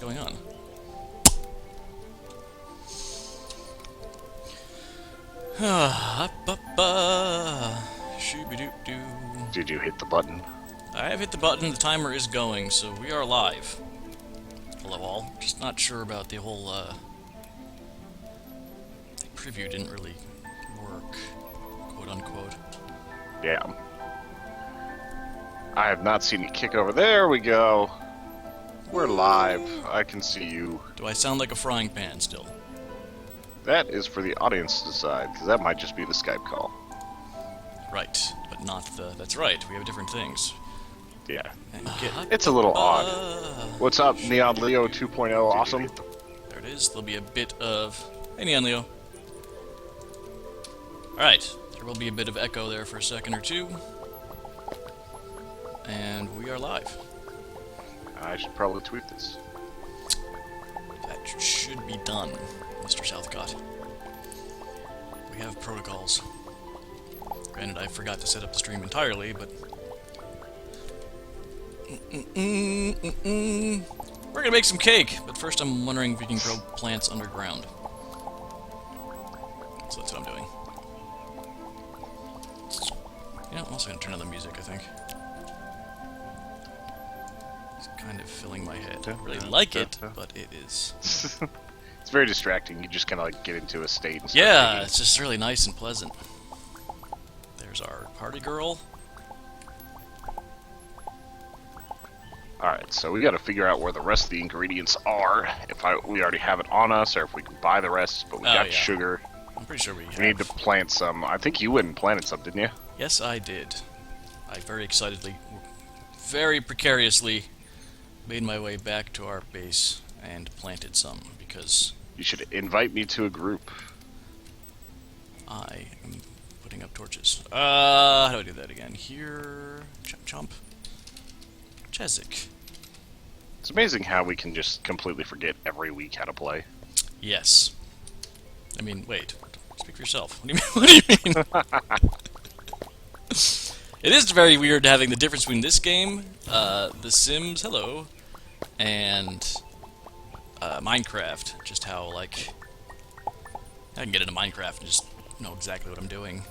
going on? Shooby-doo-doo. Did you hit the button? I have hit the button, the timer is going, so we are live. Hello all. Just not sure about the whole, the preview didn't really work, quote-unquote. Yeah. I have not seen you kick over. There we go. We're live. I can see you. Do I sound like a frying pan still? That is for the audience to decide, because that might just be the Skype call. Right, but not the... That's right, we have different things. Yeah. And get... It's a little odd. What's up, Neon Leo 2.0 awesome? There it is. There'll be a bit of... Hey, Neon Leo. Alright, there will be a bit of echo there for a second or two. And we are live. I should probably tweet this. That should be done, Mr. Southcott. We have protocols. Granted, I forgot to set up the stream entirely, but... We're gonna make some cake, but first I'm wondering if we can grow plants underground. So that's what I'm doing. Yeah, I'm also gonna turn on the music, I think. It's kind of filling my head. I don't really like it, but it is. It's very distracting. You just kind of like get into a state and start Yeah, thinking. it's just really nice and pleasant. There's our party girl. Alright, so we gotta figure out where the rest of the ingredients are. If we already have it on us, or if we can buy the rest, but we got yeah. sugar. I'm pretty sure we have. We need to plant some. I think you went and planted some, didn't you? Yes, I did. I very excitedly, very precariously, made my way back to our base and planted some, because... You should invite me to a group. I am putting up torches. How do I do that again? Here... Chomp. Chezik. It's amazing how we can just completely forget every week how to play. Yes. I mean, wait. Speak for yourself. What do you mean? What do you mean? It is very weird having the difference between this game, The Sims, hello, and Minecraft. Just how, like, I can get into Minecraft and just know exactly what I'm doing.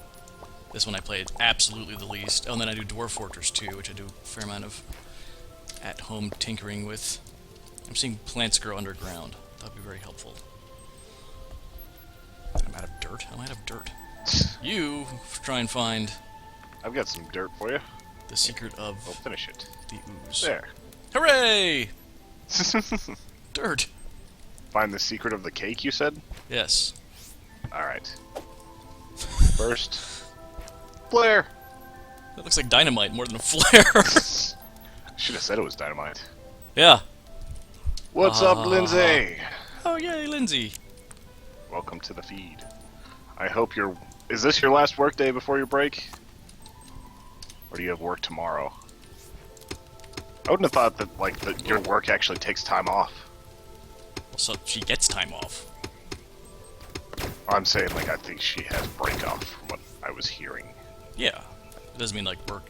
This one I played absolutely the least. Oh, and then I do Dwarf Fortress 2, which I do a fair amount of at-home tinkering with. I'm seeing plants grow underground. That would be very helpful. I'm out of dirt? I'm out of dirt. You try and find... I've got some dirt for you. The secret of I'll finish it. the ooze. There. Hooray! Dirt. Find the secret of the cake, you said? Yes. Alright. First, flare! That looks like dynamite more than a flare. Should have said it was dynamite. Yeah. What's up, Lindsay? Oh, yay, Lindsay. Welcome to the feed. I hope you're... Is this your last work day before your break? Or do you have work tomorrow? I wouldn't have thought that, like, that your work actually takes time off. So she gets time off. I'm saying, like, I think she has break off from what I was hearing. Yeah. It doesn't mean, like, work.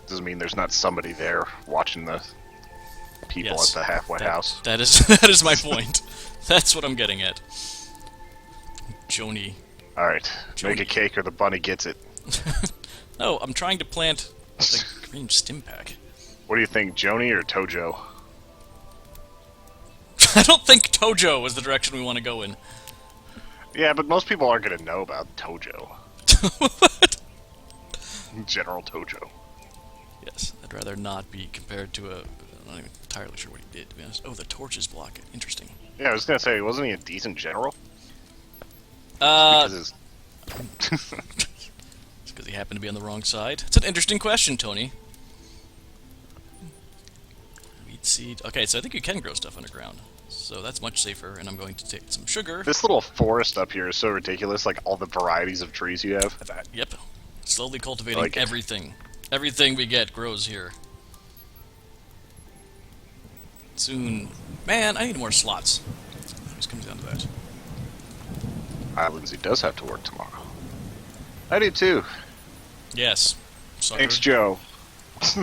Doesn't mean there's not somebody there watching the people Yes. at the halfway house. That is that is my point. That's what I'm getting at. Joni. Alright, make a Joni. cake or the bunny gets it. No, I'm trying to plant the green stim pack. What do you think, Joni or Tojo? I don't think Tojo is the direction we want to go in. Yeah, but most people aren't going to know about Tojo. What? General Tojo. Yes, I'd rather not be compared to a... I'm not even entirely sure what he did, to be honest. Oh, the torches block it. Interesting. Yeah, I was going to say, wasn't he a decent general? Uh... Because It's because he happened to be on the wrong side. It's an interesting question, Tony. Wheat seed. Okay, so I think you can grow stuff underground. So that's much safer, and I'm going to take some sugar. this little forest up here is so ridiculous, like all the varieties of trees you have. Yep. Slowly cultivating like it. everything. Everything we get grows here. Soon... Man, I need more slots. It always comes down to that. Lindsay does have to work tomorrow. I do, too. Yes. Sucker. Thanks, Joe.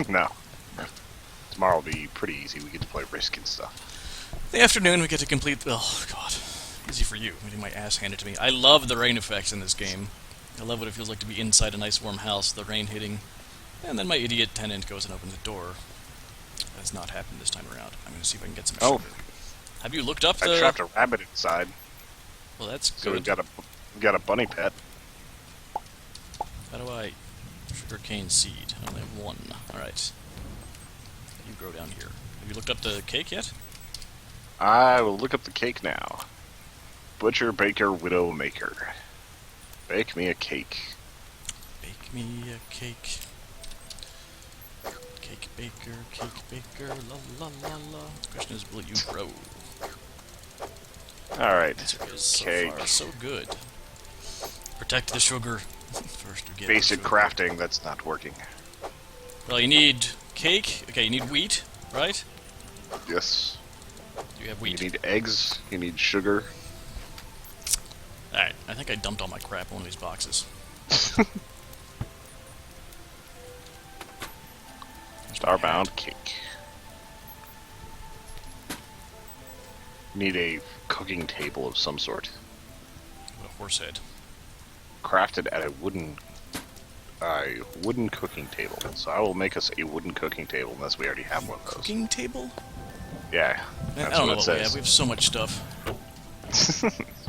No. Tomorrow will be pretty easy. We get to play Risk and stuff. The afternoon we get to complete. Oh god, easy for you. Getting my ass handed to me. I love the rain effects in this game. I love what it feels like to be inside a nice warm house, the rain hitting, and then my idiot tenant goes and opens the door. That's not happened this time around. I'm gonna see if I can get some sugar. Have you looked up the? I trapped a rabbit inside. Well, that's good. So we've got a bunny pet. How do I? Sugarcane seed. I only have one. Alright. You grow down here. Have you looked up the cake yet? I will look up the cake now. Butcher, baker, widow, maker. Bake me a cake. Bake me a cake. Cake baker, la la la la. The question is, will you grow? Alright. Answer is so Cake. far so good. Protect the sugar. First to get Basic the sugar. crafting, that's not working. Well, you need cake. Okay, you need wheat, right? Yes. You have wheat. You need eggs, you need sugar. Alright, I think I dumped all my crap in one of these boxes. Starbound cake. Need a cooking table of some sort. What a horse head. Crafted at a wooden cooking table. So I will make us a wooden cooking table unless we already have one of those. Cooking table? Yeah, I that's don't know what it what we have. says. We have so much stuff.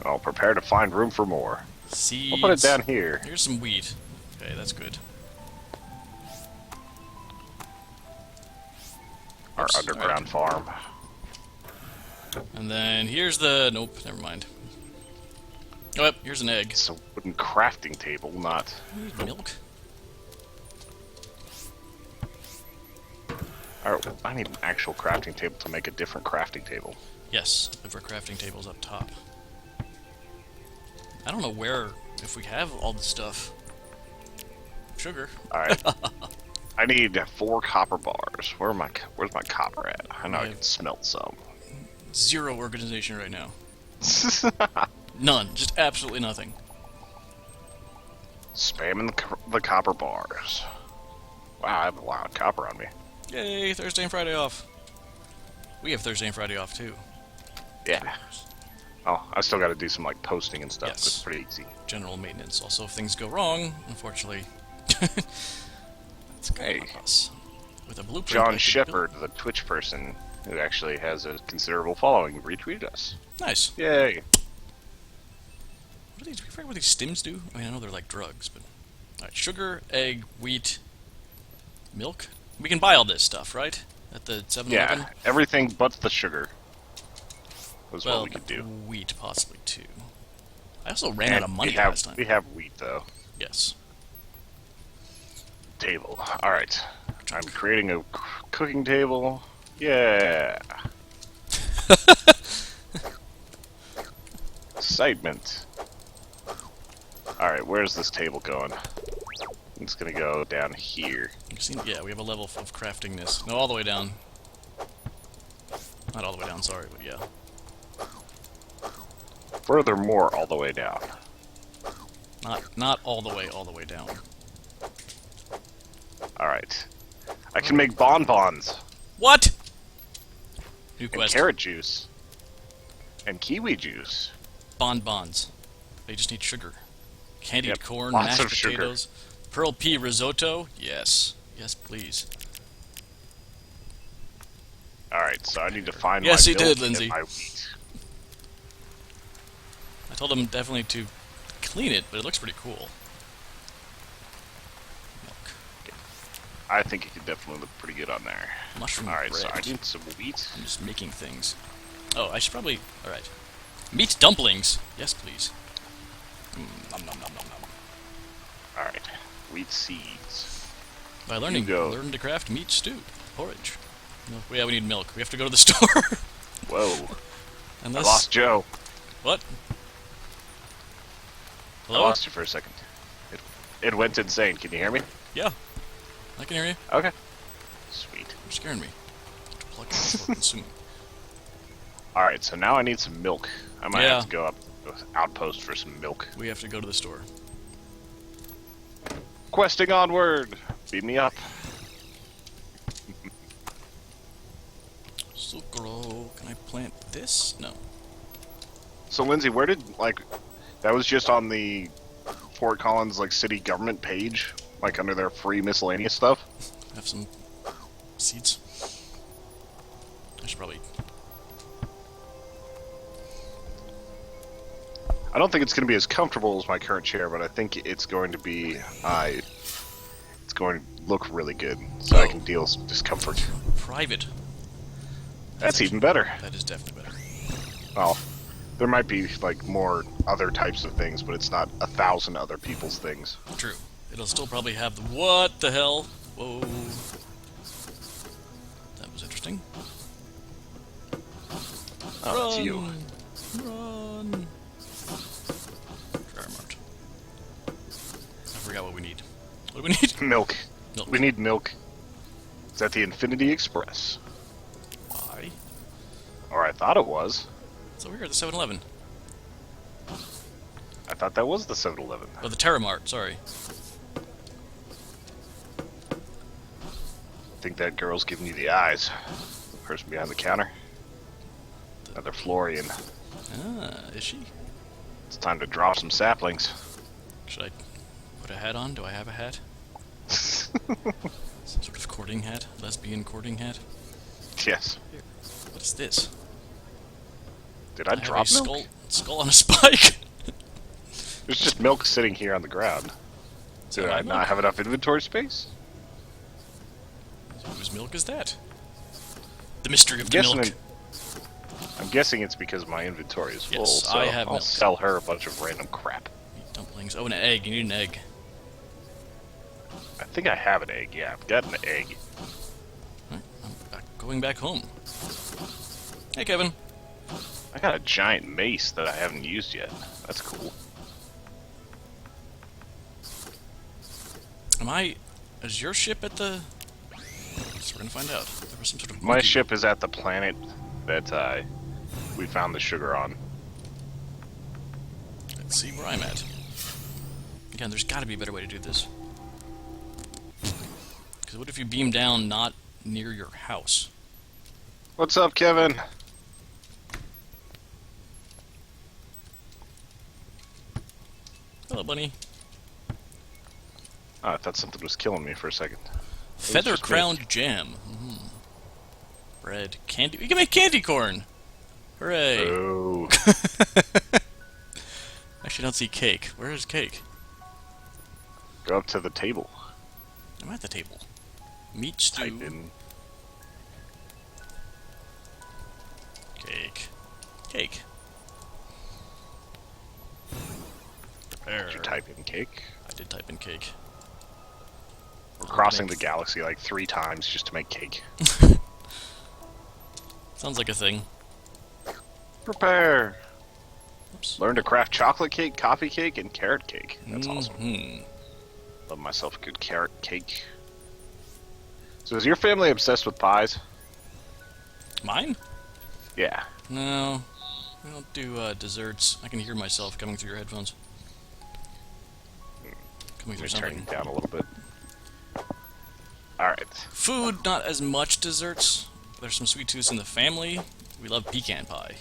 I'll prepare to find room for more. Seeds. I'll put it down here. Here's some wheat. Okay, that's good. Our Oops, underground farm. And then here's the... Nope, never mind. Oh, yep, here's an egg. It's a wooden crafting table, not... We need milk. Alright, I need an actual crafting table to make a different crafting table. Yes, if our crafting table's up top. I don't know where... If we have all the stuff. Sugar. Alright. I need 4 copper bars. Where's my copper at? I know I Yeah. can smelt some. 0 organization right now. None. Just absolutely nothing. Spamming the copper bars. Wow, I have a lot of copper on me. Yay, Thursday and Friday off. We have Thursday and Friday off, too. Yeah. Oh, I still got to do some like posting and stuff. Yes. It's pretty easy. General maintenance. Also, if things go wrong, unfortunately... It's Hey. on us. With a blueprint... I John could Shepard, the Twitch person, who actually has a considerable following, retweeted us. build- Nice. Yay! What do you forget what these stims do? I mean, I know they're like drugs, but... Alright, sugar, egg, wheat, milk? We can buy all this stuff, right? At the 7-Eleven? Yeah, everything but the sugar was Well, what we could do. wheat possibly, too. I also ran out of money we have, last time. We have wheat, though. Yes. Table. Alright. I'm creating a cooking table. Yeah! Excitement. Alright, where's this table going? It's gonna go down here. You've seen, yeah, we have a level of crafting this. No, all the way down. Not all the way down, sorry, but yeah. Furthermore, all the way down. Not all the way down. Alright. I can make bonbons! What? New And quest. carrot juice. And kiwi juice. Bonbons. They just need sugar. Candied Yep, corn, lots mashed of sugar. potatoes, pearl pea risotto. Yes. Yes, please. Alright, so I need to find Yes, my he milk did, and Lindsay. my wheat. I told him definitely to clean it, but it looks pretty cool. Milk. I think it could definitely look pretty good on there. Mushroom Alright, bread. so I need some wheat. I'm just making things. Oh, I should probably... Alright. Meat dumplings. Yes, please. Nom nom nom nom nom. Alright, wheat seeds. By learning, go. learn to craft meat stew. Porridge. No, yeah, we need milk. We have to go to the store. Whoa, I Unless... lost Joe. What? I Hello? lost you for a second. It went insane. Can you hear me? Yeah. I can hear you. Okay. Sweet. You're scaring me. Plug in before consuming. Alright, so now I need some milk. I might Yeah. have to go up to the outpost for some milk. We have to go to the store. Questing onward! Beat me up. Oh, can I plant this? No. So, Lindsay, where did, like, that was just on the Fort Collins, like, city government page? Like, under their free miscellaneous stuff? Have some seeds. I should probably... I don't think it's going to be as comfortable as my current chair, but I think it's going to be, it's going to look really good, so I can deal with discomfort. Private. That's even better. That is definitely better. Well, there might be, like, more other types of things, but it's not 1,000 other people's things. True. It'll still probably have the... What the hell? Whoa. That was interesting. Oh, it's you. Run! Starbound. I forgot what we need. What do we need? Milk. Milk. We need milk. It's at the Infinity Express. Why? Or I thought it was. So we're here at the 7-Eleven. I thought that was the 7-Eleven. Oh, the Terramart, sorry. I think that girl's giving you the eyes. The person behind the counter. Another Florian. Ah, is she? It's time to drop some saplings. Should I put a hat on? Do I have a hat? Some sort of courting hat? Lesbian courting hat? Yes. Here. What is this? Did I have drop a milk? skull on a spike! There's just milk sitting here on the ground. Did I not have enough inventory space? Whose milk is that? The mystery of the milk. I'm guessing it's because my inventory is full, Yes, so I have I'll milk. sell her a bunch of random crap. Eat dumplings. Oh, an egg. You need an egg. I think I have an egg, yeah. I've got an egg. Right, I'm going back home. Hey, Kevin. I got a giant mace that I haven't used yet. That's cool. Is your ship at the... So we're gonna find out. There was some sort of... My ship is at the planet that we found the sugar on. Let's see where I'm at. Again, there's gotta be a better way to do this. Because what if you beam down not near your house? What's up, Kevin? Hello, bunny. Oh, I thought something was killing me for a second. Feather crowned jam. Bread. Candy. We can make candy corn! Hooray! Oh. Actually, I don't see cake. Where is cake? Go up to the table. I'm at the table. Meat stew. Type in. Cake. Cake. Prepare. Did you type in cake? I did type in cake. We're crossing the galaxy like 3 times just to make cake. Sounds like a thing. Prepare! Oops. Learn to craft chocolate cake, coffee cake, and carrot cake. That's awesome. Mm-hmm. Love myself a good carrot cake. So is your family obsessed with pies? Mine? Yeah. No. We don't do desserts. I can hear myself coming through your headphones. Coming through Let me turn something. it down a little bit. Alright. Food, not as much desserts. There's some sweet tooths in the family. We love pecan pie.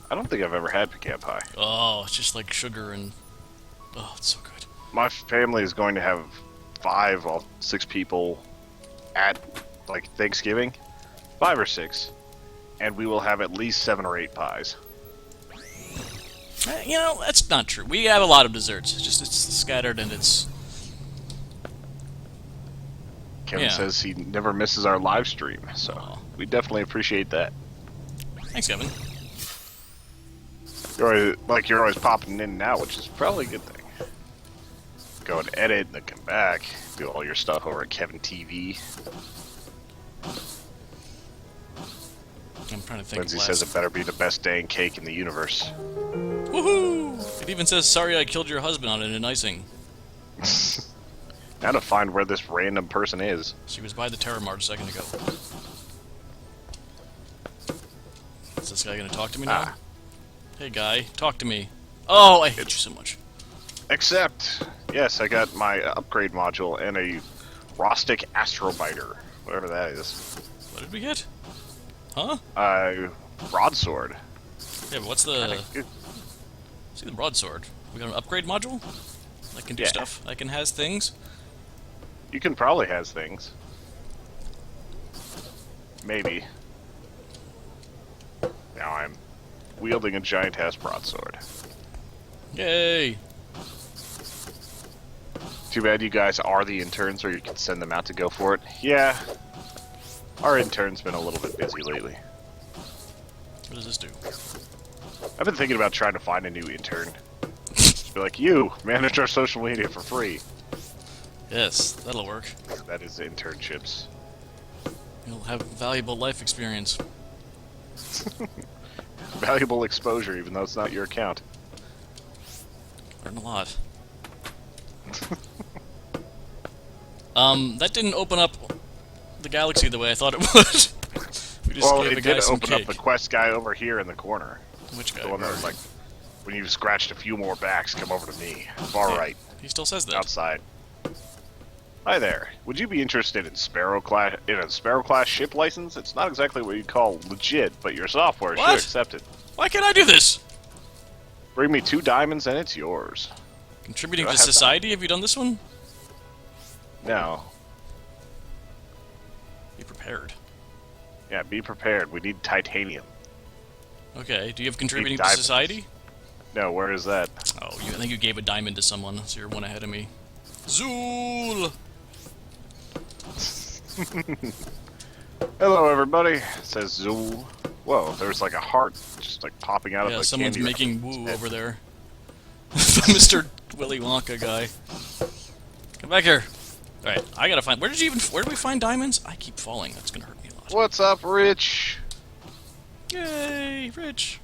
I don't think I've ever had pecan pie. Oh, it's just like sugar and... Oh, it's so good. My family is going to have 5 or 6 people at, like, Thanksgiving. 5 or 6. And we will have at least 7 or 8 pies. You know, that's not true. We have a lot of desserts. It's just, it's scattered and it's... Kevin says he never misses our live stream, so we definitely appreciate that. Thanks, Kevin. You're always popping in and out, which is probably a good thing. Go and edit, and then come back, do all your stuff over at Kevin TV. I'm trying to think. Lindsay says it better be the best dang cake in the universe. Woohoo! It even says, "Sorry, I killed your husband" on it in icing. Now to find where this random person is. She was by the Terramart a second ago. Is this guy gonna talk to me now? Hey, guy, talk to me. Oh, I hate you so much. Except, yes, I got my upgrade module and a Rostic Astrobiter, whatever that is. What did we get? Huh? Broadsword. Yeah, but what's Kinda the... good. See the broadsword. We got an upgrade module? I can do Yeah, stuff. I can has things. you can probably has things. Maybe. Now I'm wielding a giant ass broadsword. Yay! Too bad you guys are the interns, or you can send them out to go for it. Yeah, our intern's been a little bit busy lately. What does this do? I've been thinking about trying to find a new intern. Just be like, you manage our social media for free. Yes, that'll work. That is internships. You'll have valuable life experience. Valuable exposure, even though it's not your account. Learn a lot. That didn't open up the galaxy the way I thought it would. We just Well, gave it a guy did some open cake. up the quest guy over here in the corner. Which guy? The one that was like, when you've scratched a few more backs, come over to me. Far Yeah, right, he still says that. outside. Hi there. Would you be interested in a Sparrow class ship license? It's not exactly what you'd call legit, but your software should What? accept it. Why can't I do this? Bring me 2 diamonds and it's yours. Contributing Do I to have society? Have you done this one? No. Be prepared. Yeah, be prepared. We need titanium. Okay, do you have contributing to diamonds. society? No, where is that? Oh, I think you gave a diamond to someone, so you're one ahead of me. Zool! Hello, everybody. Says Zool. Whoa, there's like a heart just like popping out of Yeah, the someone's candy making wrapper's woo head. over there. The Mr. Willy Wonka guy. Come back here. Alright, I gotta find... Where do we find diamonds? I keep falling. That's gonna hurt me a lot. What's up, Rich? Yay, Rich!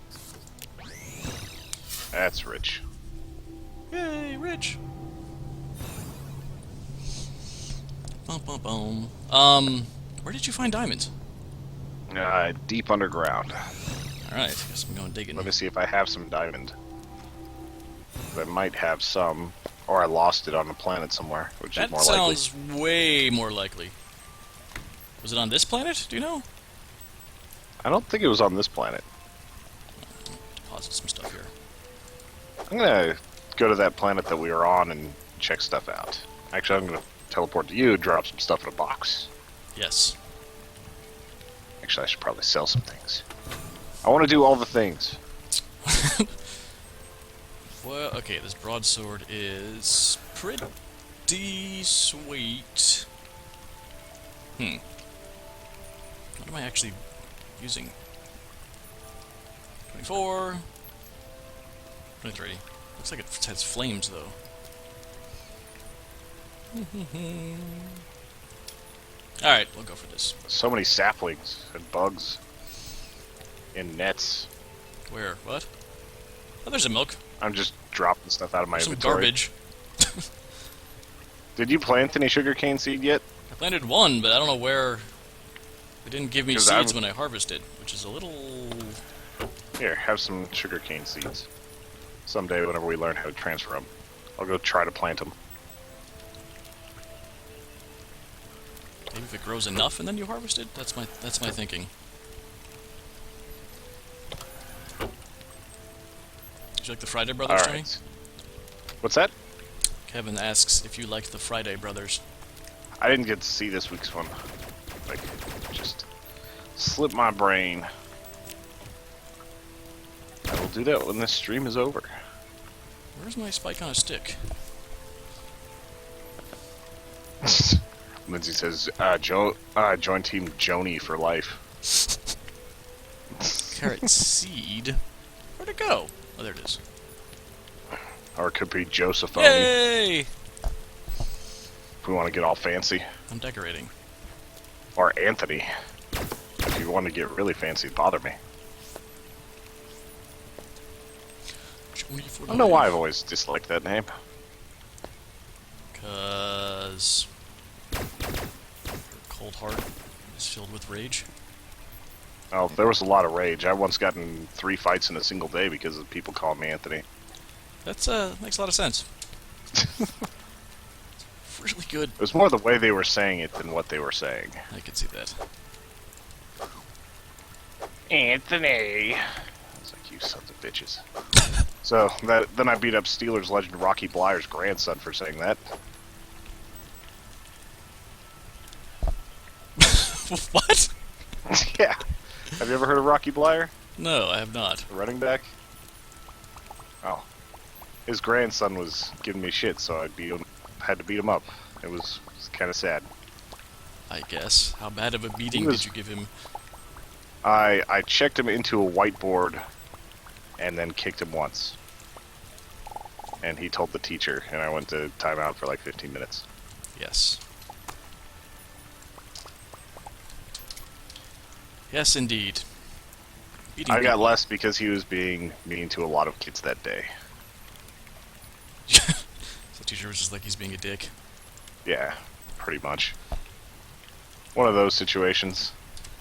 That's Rich. Yay, Rich! Bum, bum, bum. Where did you find diamonds? Deep underground. Alright, guess I'm going digging. Let me see if I have some diamond. I might have some, or I lost it on the planet somewhere, which That is more sounds way more likely. Was it on this planet? Do you know? likely. I don't think it was on this planet. Deposit some stuff here. I'm gonna go to that planet that we were on and check stuff out. Actually, I'm gonna teleport to you, drop some stuff in a box. Yes. Actually, I should probably sell some things. I want to do all the things. Well, okay, this broadsword is pretty sweet. What am I actually using? 24. 23. Looks like it has flames, though. Alright, we'll go for this. So many saplings and bugs in nets. Where? What? Oh, there's a milk. I'm just dropping stuff out of my Some inventory. garbage. Did you plant any sugarcane seed yet? I planted one, but I don't know where. They didn't give me 'Cause seeds I'm- when I harvested, which is a little... Here, have some sugarcane seeds. Someday, whenever we learn how to transfer them, I'll go try to plant them. Maybe if it grows enough and then you harvest it? That's my thinking. Did you like the Friday Brothers, Tony? Alright. What's that? Kevin asks if you liked the Friday Brothers. I didn't get to see this week's one. Like, just slipped my brain. I will do that when this stream is over. Where's my spike on a stick? Lindsay says, join Team Joni for life. Carrot seed? Where'd it go? Oh, there it is. Or it could be Josephone, Yay! if we want to get all fancy. I'm decorating. Or Anthony, if you want to get really fancy, bother me. I don't know why I've always disliked that name. Because your cold heart is filled with rage. Oh, there was a lot of rage. I once got in 3 fights in a single day because of people calling me Anthony. That's makes a lot of sense. Really good. It was more the way they were saying it than what they were saying. I could see that. Anthony. I was like, you sons of bitches. So then I beat up Steelers legend Rocky Blyer's grandson for saying that. What? Yeah. Have you ever heard of Rocky Blyer? No, I have not. The running back? Oh. His grandson was giving me shit, so had to beat him up. It was kind of sad. I guess. How bad of a beating did you give him? I checked him into a whiteboard and then kicked him once. And he told the teacher, and I went to timeout for like 15 minutes. Yes. Yes, indeed. Beating I got people. less because he was being mean to a lot of kids that day. The teacher was just like, he's being a dick. Yeah, pretty much. One of those situations.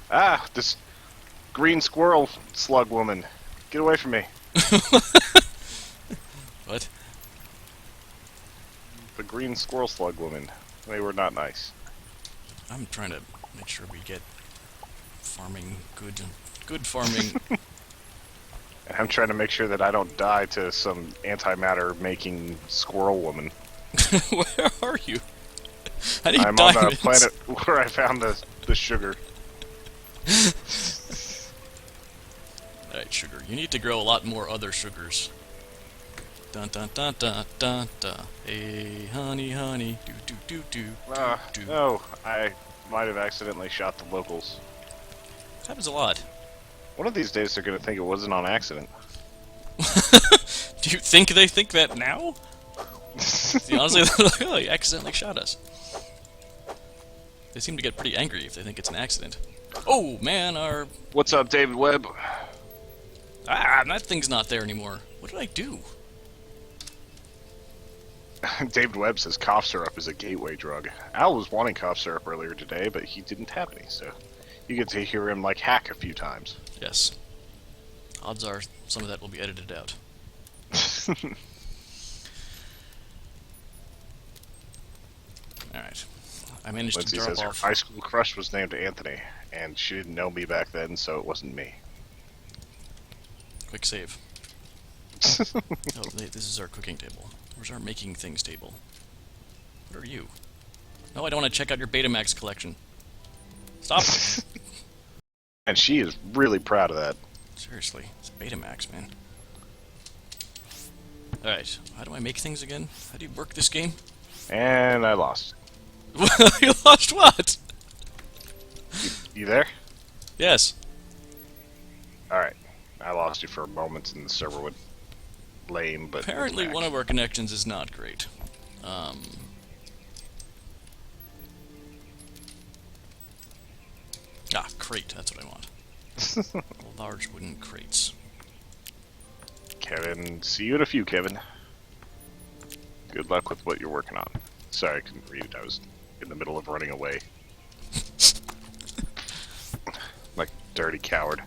Ah, this green squirrel slug woman. Get away from me. What? The green squirrel slug woman. They were not nice. I'm trying to make sure we get farming good farming. And I'm trying to make sure that I don't die to some antimatter making squirrel woman. Where are you? I need I'm diamonds. on a planet where I found the sugar. Alright, sugar. You need to grow a lot more other sugars. Dun dun dun dun dun dun. Hey, honey, honey. Do do do do do. No, I might have accidentally shot the locals. Happens a lot. One of these days they're gonna think it wasn't on accident. Do you think they think that now? See, honestly, they're like, oh, you accidentally shot us. They seem to get pretty angry if they think it's an accident. Oh, man, our... What's up, David Webb? Ah, that thing's not there anymore. What did I do? David Webb says cough syrup is a gateway drug. Al was wanting cough syrup earlier today, but he didn't have any, so you get to hear him, like, hack a few times. Yes. Odds are some of that will be edited out. Alright. I managed Lindsay to drop says her off... high school crush was named Anthony, and she didn't know me back then, so it wasn't me. Quick save. Oh, this is our cooking table. Where's our making things table? What are you? No, I don't want to check out your Betamax collection. Stop! And she is really proud of that. Seriously, it's Betamax, man. Alright, how do I make things again? How do you work this game? And I lost. You lost what? You there? Yes. Alright. I lost you for a moment and the server went lame, but... Apparently one of our connections is not great. Ah, crate, that's what I want. Large wooden crates. Kevin, see you in a few, Kevin. Good luck with what you're working on. Sorry, I couldn't read it. I was in the middle of running away. Like a dirty coward.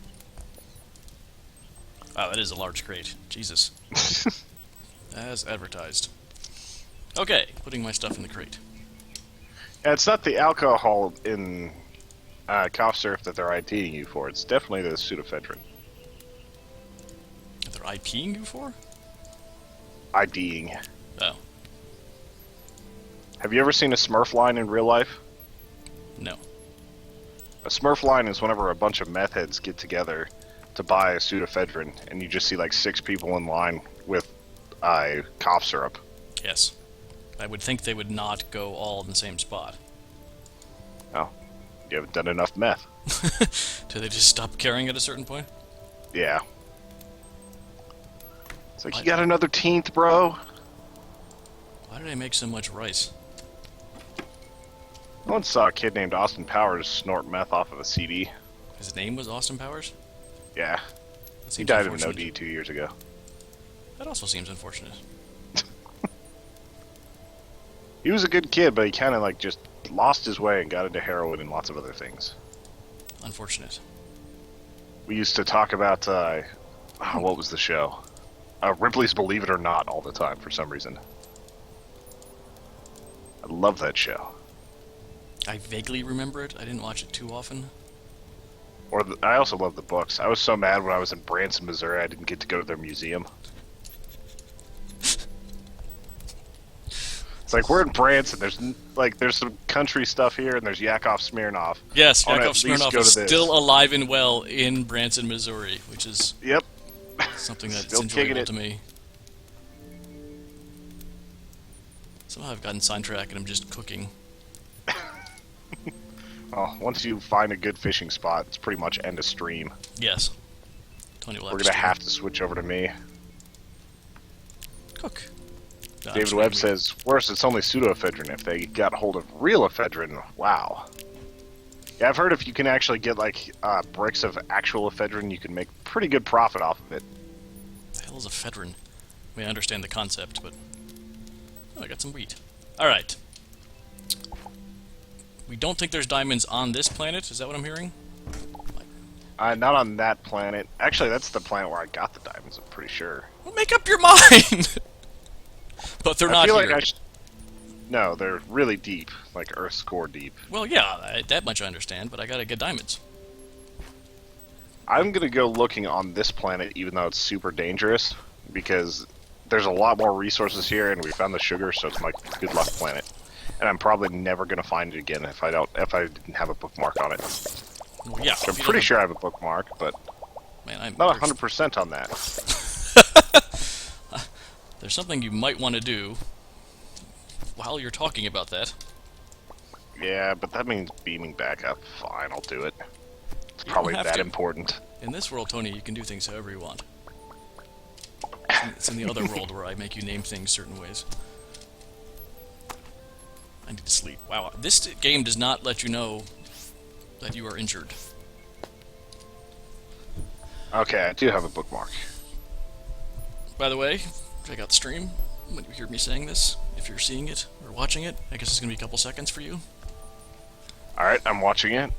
Wow, that is a large crate. Jesus. As advertised. Okay, putting my stuff in the crate. Yeah, it's not the alcohol in cough syrup that they're IDing you for. It's definitely the pseudoephedrine. That they're IPing you for? IDing. Oh. Have you ever seen a Smurf line in real life? No. A Smurf line is whenever a bunch of meth heads get together to buy a pseudoephedrine, and you just see like 6 people in line with cough syrup. Yes. I would think they would not go all in the same spot. Oh, you haven't done enough meth. Do they just stop caring at a certain point? Yeah. It's like, you got another teenth, bro? Why did I make so much rice? I once saw a kid named Austin Powers snort meth off of a CD. His name was Austin Powers? Yeah. That He seems died of an unfortunate. OD 2 years ago. That also seems unfortunate. He was a good kid, but he kind of like just lost his way and got into heroin and lots of other things. Unfortunate. We used to talk about, what was the show? Ripley's Believe It or Not all the time for some reason. I love that show. I vaguely remember it. I didn't watch it too often. I also love the books. I was so mad when I was in Branson, Missouri, I didn't get to go to their museum. It's like we're in Branson. There's some country stuff here, and there's Yakov Smirnoff. Yes, I wanna Yakov at least Smirnoff go is to this. still alive and well in Branson, Missouri, which is Yep. something that's Still kicking enjoyable it. to me. Somehow I've gotten sidetracked and I'm just cooking. Oh, once you find a good fishing spot, it's pretty much end of stream. Yes. Tony will We're gonna have to switch over to me. cook. No, I'm David just Webb making- says, worse, it's only pseudoephedrine. If they got hold of real ephedrine, wow. Yeah, I've heard if you can actually get, like, bricks of actual ephedrine, you can make pretty good profit off of it. the hell is ephedrine? I mean, I understand the concept, but... Oh, I got some wheat. Alright. We don't think there's diamonds on this planet, is that what I'm hearing? Not on that planet. Actually, that's the planet where I got the diamonds, I'm pretty sure. Well, make up your mind! But they're I not feel here. like No, they're really deep, like Earth's core deep. Well, yeah, that much I understand, but I gotta get diamonds. I'm gonna go looking on this planet, even though it's super dangerous, because there's a lot more resources here, and we found the sugar, so it's my good luck planet. And I'm probably never gonna find it again if I didn't have a bookmark on it. Well, yeah. I'm pretty sure I have a bookmark, but Man, I'm not 100% on that. There's something you might want to do while you're talking about that. Yeah, but that means beaming back up. Fine, I'll do it. It's You don't probably have that to. important. In this world, Tony, you can do things however you want. It's in the other world where I make you name things certain ways. I need to sleep. Wow, this game does not let you know that you are injured. Okay, I do have a bookmark. By the way, check out the stream when you hear me saying this. If you're seeing it or watching it, I guess it's going to be a couple seconds for you. Alright, I'm watching it.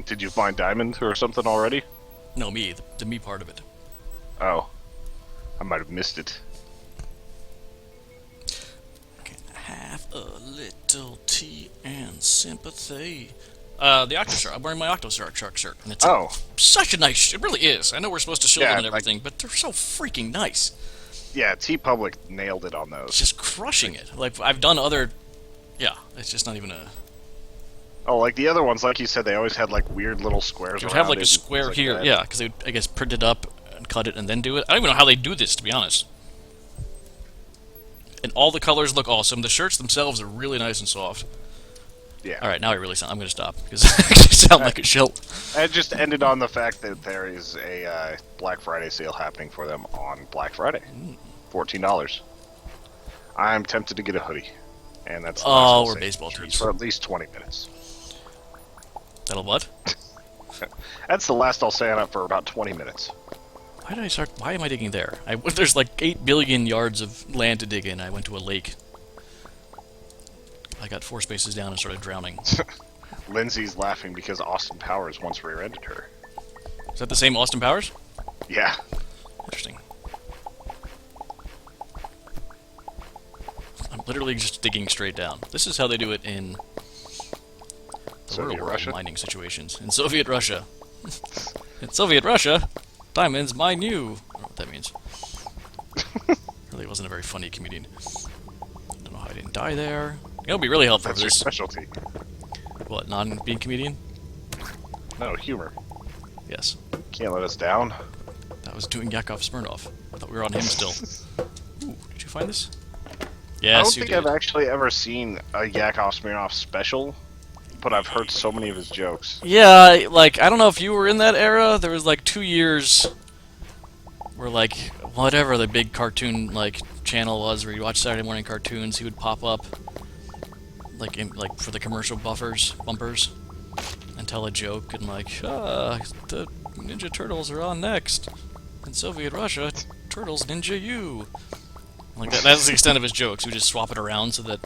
Did you find diamond or something already? No, me, the me part of it. Oh. I might have missed it. Can have a little tea and sympathy. The Octoshark. I'm wearing my Octoshark shirt, and it's such a nice. It really is. I know we're supposed to shield Yeah, them and everything, but they're so freaking nice. Yeah, T-Public nailed it on those. Just crushing it. Like I've done other. Yeah, it's just not even a. Oh, like the other ones, like you said, they always had like weird little squares. You would around have like it a and square things like here, that. yeah, because they would, I guess, print it up and cut it and then do it. I don't even know how they do this, to be honest. And all the colors look awesome. The shirts themselves are really nice and soft. Yeah. All right, now I really sound. I'm gonna stop because I actually sound like a shill. It just ended on the fact that there is a Black Friday sale happening for them on Black Friday. $14. I'm tempted to get a hoodie, and that's the last I'll Or say. baseball Shirts tees. for at least 20 minutes. That'll what? That's the last I'll say on it for about 20 minutes. Why did I start? Why am I digging there? There's like 8 billion yards of land to dig in. I went to a lake. I got 4 spaces down and started drowning. Lindsay's laughing because Austin Powers once rear-ended her. Is that the same Austin Powers? Yeah. Interesting. I'm literally just digging straight down. This is how they do it in the Soviet real world Russia? mining situations. In Soviet Russia. In Soviet Russia, diamonds mine you. I don't know what that means. Really wasn't a very funny comedian. Don't know how I didn't die there. It would be really helpful That's for your this. specialty. What, non-being comedian? No, humor. Yes. Can't let us down. That was doing Yakov Smirnoff. I thought we were on him still. Ooh, did you find this? Yes, I don't you think did. I've actually ever seen a Yakov Smirnoff special, but I've heard so many of his jokes. Yeah, like, I don't know if you were in that era. There was like 2 years where, like, whatever the big cartoon, like, channel was where you watch Saturday morning cartoons, he would pop up, like, for the commercial bumpers, and tell a joke, and like, the Ninja Turtles are on next. In Soviet Russia, Turtles ninja you. Like, that's the extent of his jokes. We just swap it around so that...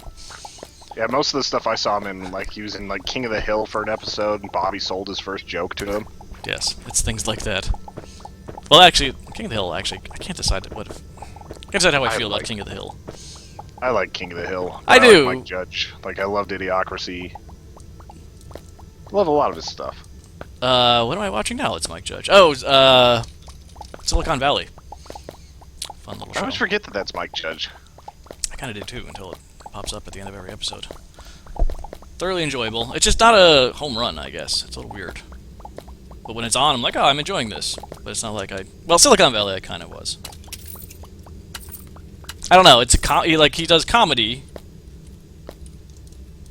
Yeah, most of the stuff I saw him in, like, he was in, like, King of the Hill for an episode, and Bobby sold his first joke to him. Yes, it's things like that. Well, actually, King of the Hill, actually, I can't decide what... I can't decide how I feel about King of the Hill. I like King of the Hill. I do. Like Mike Judge. Like, I loved Idiocracy. Love a lot of his stuff. What am I watching now? It's Mike Judge. Oh, Silicon Valley. Fun little I show. always forget that that's Mike Judge. I kind of did too until it pops up at the end of every episode. Thoroughly enjoyable. It's just not a home run, I guess. It's a little weird. But when it's on, I'm like, oh, I'm enjoying this. But it's not like well, Silicon Valley, I kind of was. I don't know. It's he does comedy,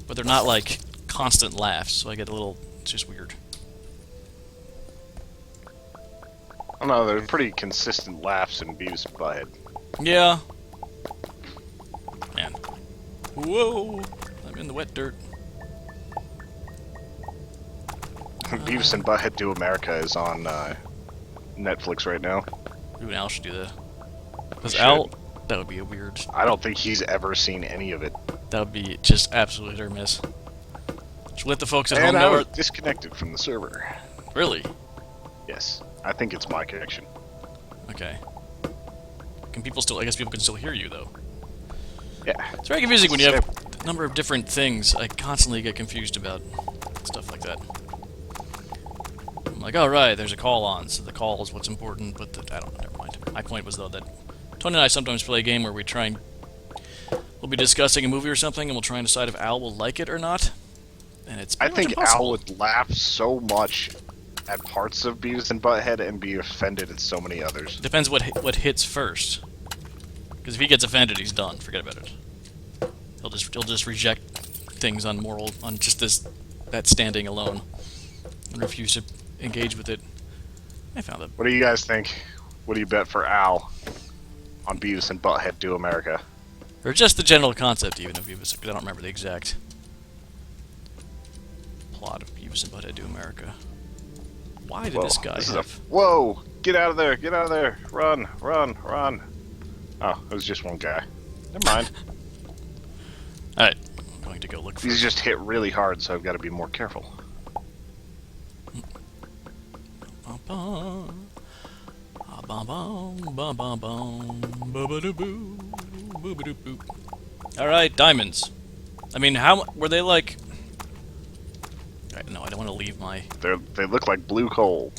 but they're not like constant laughs. So I get a little. It's just weird. I don't know, there's pretty consistent laughs in Beavis and Butthead. Yeah. Man. Whoa! I'm in the wet dirt. Beavis and Butthead Do America is on Netflix right now. Ooh, and Al should do that. Because Should. Al, that would be a weird. I don't think he's ever seen any of it. That would be just absolutely hit or miss. Should let the folks at And home I know. was disconnected from the server. Really? Yes, I think it's my connection. Okay. Can people still? I guess people can still hear you though. Yeah. It's very confusing when you have a number of different things. I constantly get confused about stuff like that. I'm like, oh right, there's a call on, so the call is what's important. But I don't. Never mind. My point was though that Tony and I sometimes play a game where we'll be discussing a movie or something, and we'll try and decide if Al will like it or not. And it's I pretty much think impossible. Al would laugh so much at parts of Beavis and Butthead and be offended at so many others. Depends what hits first. Because if he gets offended, he's done. Forget about it. He'll just reject things on just that standing alone, and refuse to engage with it. I found it. What do you guys think? What do you bet for Al on Beavis and Butthead Do America? Or just the general concept, even of Beavis. I don't remember the exact plot of Beavis and Butthead Do America. Why did this guy have... Whoa! Get out of there! Get out of there! Run! Run! Run! Oh, it was just one guy. Never mind. Alright, I'm going to go look for... He's just hit really hard, so I've got to be more careful. Alright, diamonds. I mean, how... Were they like... No, I don't want to leave my... They look like blue coal.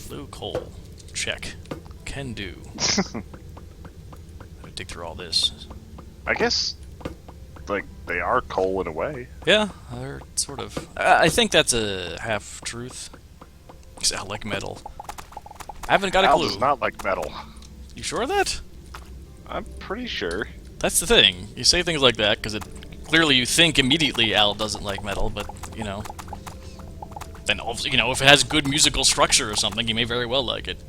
Blue coal. Check. Can do. Gotta dig through all this. I guess, like, they are coal in a way. Yeah, they're sort of... I think that's a half-truth. Because I like metal. I haven't got a Al clue. does not like metal. You sure of that? I'm pretty sure. That's the thing. You say things like that because clearly you think immediately Al doesn't like metal, but, you know... Then, you know, if it has good musical structure or something, he may very well like it.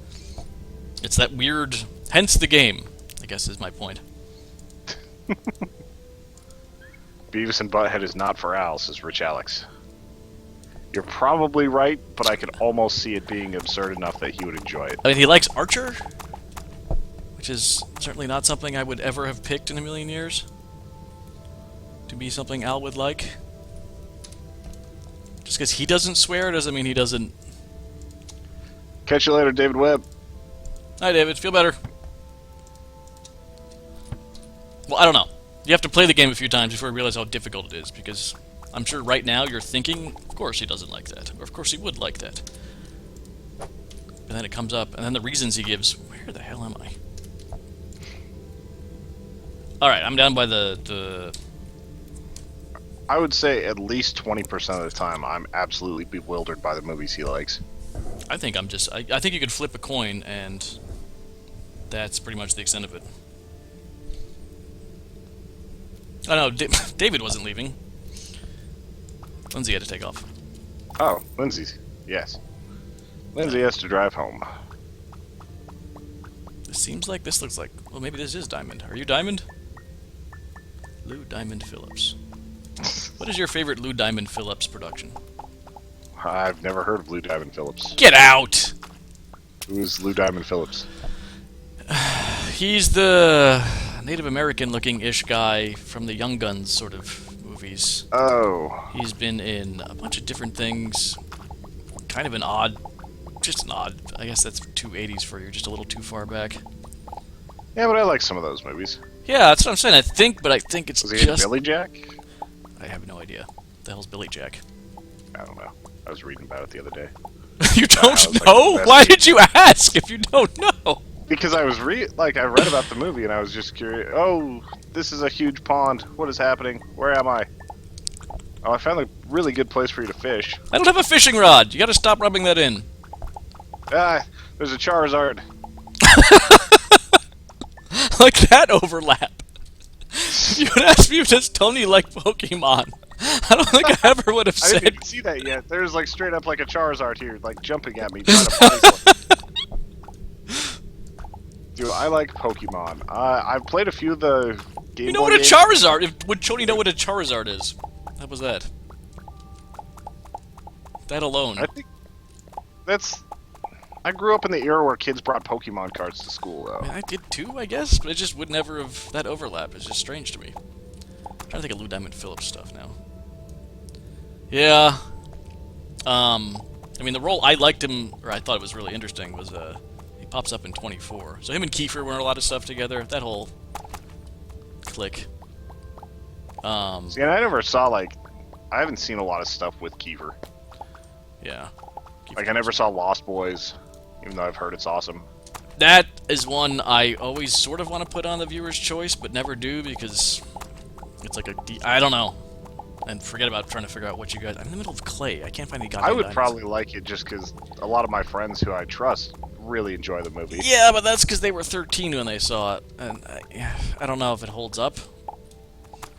It's that weird... Hence the game, I guess is my point. Beavis and Butthead is not for Al, says Rich Alex. You're probably right, but I could almost see it being absurd enough that he would enjoy it. I mean, he likes Archer, which is certainly not something I would ever have picked in a million years. To be something Al would like. Just because he doesn't swear doesn't mean he doesn't... Catch you later, David Webb. Hi, David. Feel better. Well, I don't know. You have to play the game a few times before you realize how difficult it is, because I'm sure right now you're thinking, of course he doesn't like that, or of course he would like that. And then it comes up, and then the reasons he gives... Where the hell am I? Alright, I'm down by the... I would say at least 20% of the time I'm absolutely bewildered by the movies he likes. I think I'm just... I think you could flip a coin, and that's pretty much the extent of it. Oh no, David wasn't leaving. Lindsay had to take off. Oh, Lindsay's. Yes. Lindsay has to drive home. This seems like this looks like... Well, maybe this is Diamond. Are you Diamond? Lou Diamond Phillips. What is your favorite Lou Diamond Phillips production? I've never heard of Lou Diamond Phillips. Get out! Who's Lou Diamond Phillips? He's the Native American-looking-ish guy from the Young Guns sort of movies. Oh. He's been in a bunch of different things. Kind of an odd... Just an odd... I guess that's too 80s for you, just a little too far back. Yeah, but I like some of those movies. Yeah, that's what I'm saying. I think it's Was he in just... Billy Jack? I have no idea. What the hell's Billy Jack? I don't know. I was reading about it the other day. You That don't was like the know? best Why scene. did you ask if you don't know? Because I was I read about the movie and I was just curious. Oh, this is a huge pond. What is happening? Where am I? Oh, I found a really good place for you to fish. I don't have a fishing rod. You gotta stop rubbing that in. Ah, there's a Charizard. Like that overlap. If you would ask me if does Tony like Pokemon, I don't think I ever would have I didn't said. even see that yet. There's like straight up like a Charizard here, like jumping at me, trying to body slam. Dude, I like Pokemon. I've played a few of the You Game know Boy what a games. Charizard? Would Tony know what a Charizard is? How was that? That alone. I think that's. I grew up in the era where kids brought Pokemon cards to school, I though. mean, I did too, I guess, but it just would never have. That overlap is just strange to me. I'm trying to think of Lou Diamond Phillips stuff now. Yeah. I mean, the role I liked him, or I thought it was really interesting, was he pops up in 24. So him and Kiefer were in a lot of stuff together. That whole clique. See, and I never saw like. I haven't seen a lot of stuff with Kiefer. Yeah. Like I never saw Lost Boys, even though I've heard it's awesome. That is one I always sort of want to put on the viewer's choice, but never do because it's like I don't know. And forget about trying to figure out what you guys. I'm in the middle of clay. I can't find any goddamn I would diamonds. probably like it just because a lot of my friends who I trust really enjoy the movie. Yeah, but that's because they were 13 when they saw it, and I don't know if it holds up.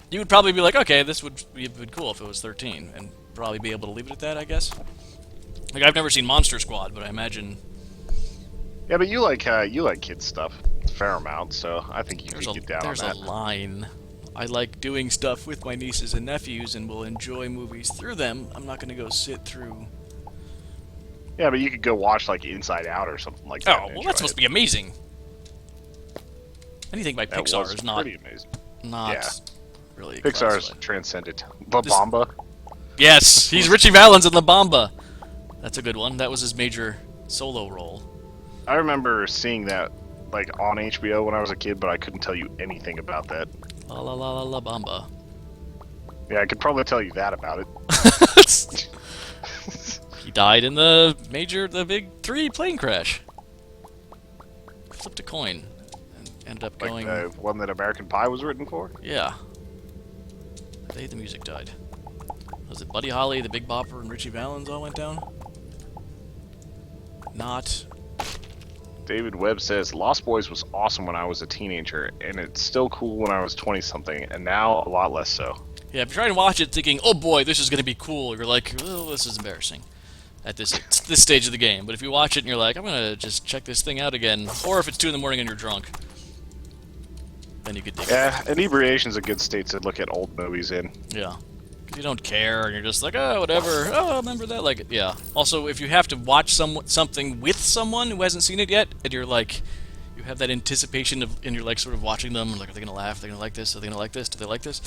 You would probably be like, okay, this would be cool if it was 13, and probably be able to leave it at that, I guess. Like I've never seen Monster Squad, but I imagine Yeah, but you like kids stuff a fair amount, so I think you can get down on there's that. a line. I like doing stuff with my nieces and nephews, and will enjoy movies through them. I'm not going to go sit through. Yeah, but you could go watch like Inside Out or something like Oh, that. well, that's supposed to be amazing. Anything by That Pixar was is not pretty amazing. not really Pixar's classified. transcended. La Bamba. Yes, he's Richie Valens in La Bamba. That's a good one. That was his major solo role. I remember seeing that like on HBO when I was a kid, but I couldn't tell you anything about that. La La La La La Bamba. Yeah, I could probably tell you that about it. He died in the big 3 plane crash. Flipped a coin and ended up Like going. the one that American Pie was written for. Yeah. The day the music died. Was it Buddy Holly, the Big Bopper, and Richie Valens all went down? Not. David Webb says Lost Boys was awesome when I was a teenager, and it's still cool when I was 20-something, and now a lot less so. Yeah, if you're trying to watch it thinking, oh boy, this is going to be cool, you're like, oh, this is embarrassing at this stage of the game. But if you watch it and you're like, I'm going to just check this thing out again, or if it's 2 in the morning and you're drunk, then you could dig it. Yeah, inebriation's a good state to look at old movies in. Yeah. If you don't care and you're just like, oh, whatever, oh, I remember that, like, yeah. Also, if you have to watch something with someone who hasn't seen it yet, and you're like, you have that anticipation of, and you're like sort of watching them, and like, are they gonna laugh? Are they gonna like this? Are they gonna like this? Do they like this?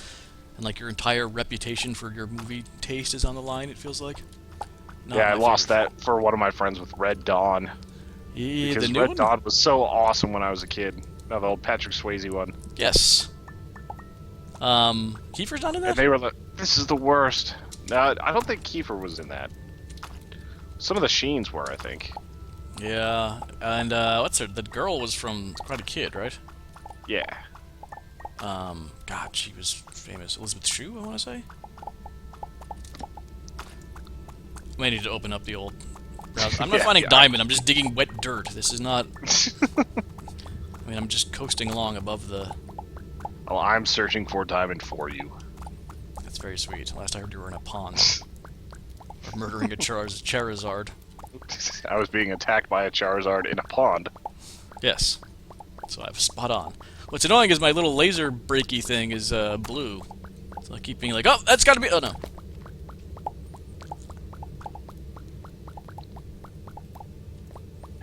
And like your entire reputation for your movie taste is on the line. It feels like. Not Yeah, I my lost favorite. that for one of my friends with Red Dawn. Yeah, Because the new Red one? Dawn was so awesome when I was a kid. No, the old Patrick Swayze one. Yes. Kiefer's not in that. And they were like, this is the worst. No, I don't think Kiefer was in that. Some of the Sheens were, I think. Yeah, and what's her? The girl was from Karate Kid, right? Yeah. God, she was famous. Elizabeth Shue, I want to say. I may need to open up the old browser. I'm not Yeah, finding yeah. diamond. I'm just digging wet dirt. This is not. I mean, I'm just coasting along above the. Well, I'm searching for diamond for you. That's very sweet. Last I heard, you were in a pond, murdering a Charizard. I was being attacked by a Charizard in a pond. Yes. So I've spot on. What's annoying is my little laser breaky thing is blue. So I keep being like, oh, that's got to be. Oh no.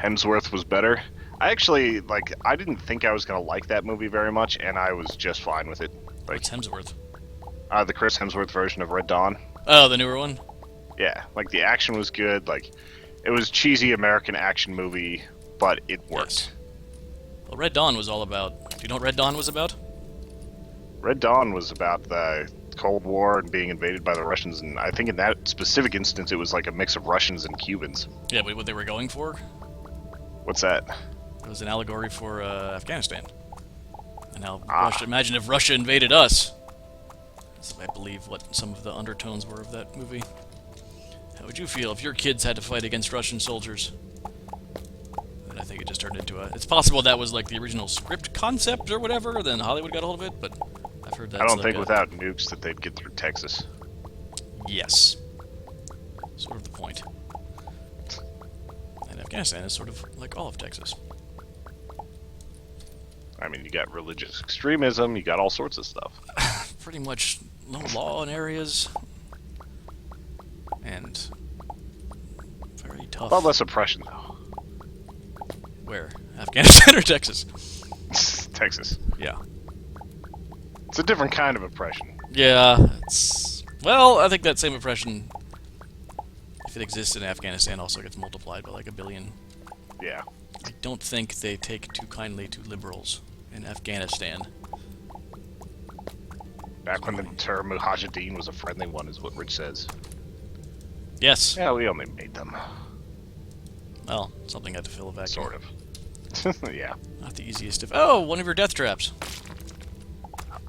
Hemsworth was better. I actually, like, I didn't think I was going to like that movie very much, and I was just fine with it. Like, What's Hemsworth? the Chris Hemsworth version of Red Dawn. Oh, the newer one. Yeah, like, the action was good. Like, it was cheesy American action movie, but it worked. Yes. Well, Red Dawn was all about. Do you know what Red Dawn was about? Red Dawn was about the Cold War and being invaded by the Russians, and I think in that specific instance, it was like a mix of Russians and Cubans. Yeah, but what they were going for? What's that? It was an allegory for Afghanistan. And how Ah. Russia, imagine if Russia invaded us. That's, I believe, what some of the undertones were of that movie. How would you feel if your kids had to fight against Russian soldiers? And I think it just turned into a... It's possible that was like the original script concept or whatever, then Hollywood got a hold of it, but I've heard that's I don't like think a... without nukes that they'd get through Texas. Yes. Sort of the point. And Afghanistan is sort of like all of Texas. I mean, you got religious extremism, you got all sorts of stuff. Pretty much no law in areas. And very tough. A lot less oppression, though. Where? Afghanistan or Texas? Texas. Yeah. It's a different kind of oppression. Yeah, it's... Well, I think that same oppression, if it exists in Afghanistan, also gets multiplied by like 1 billion. Yeah. I don't think they take too kindly to liberals in Afghanistan. Back when the term Mujahideen was a friendly one, is what Rich says. Yes. Yeah, we only made them. Well, something had to fill a vacuum. Sort of. Yeah. Not the easiest of... Oh, one of your death traps.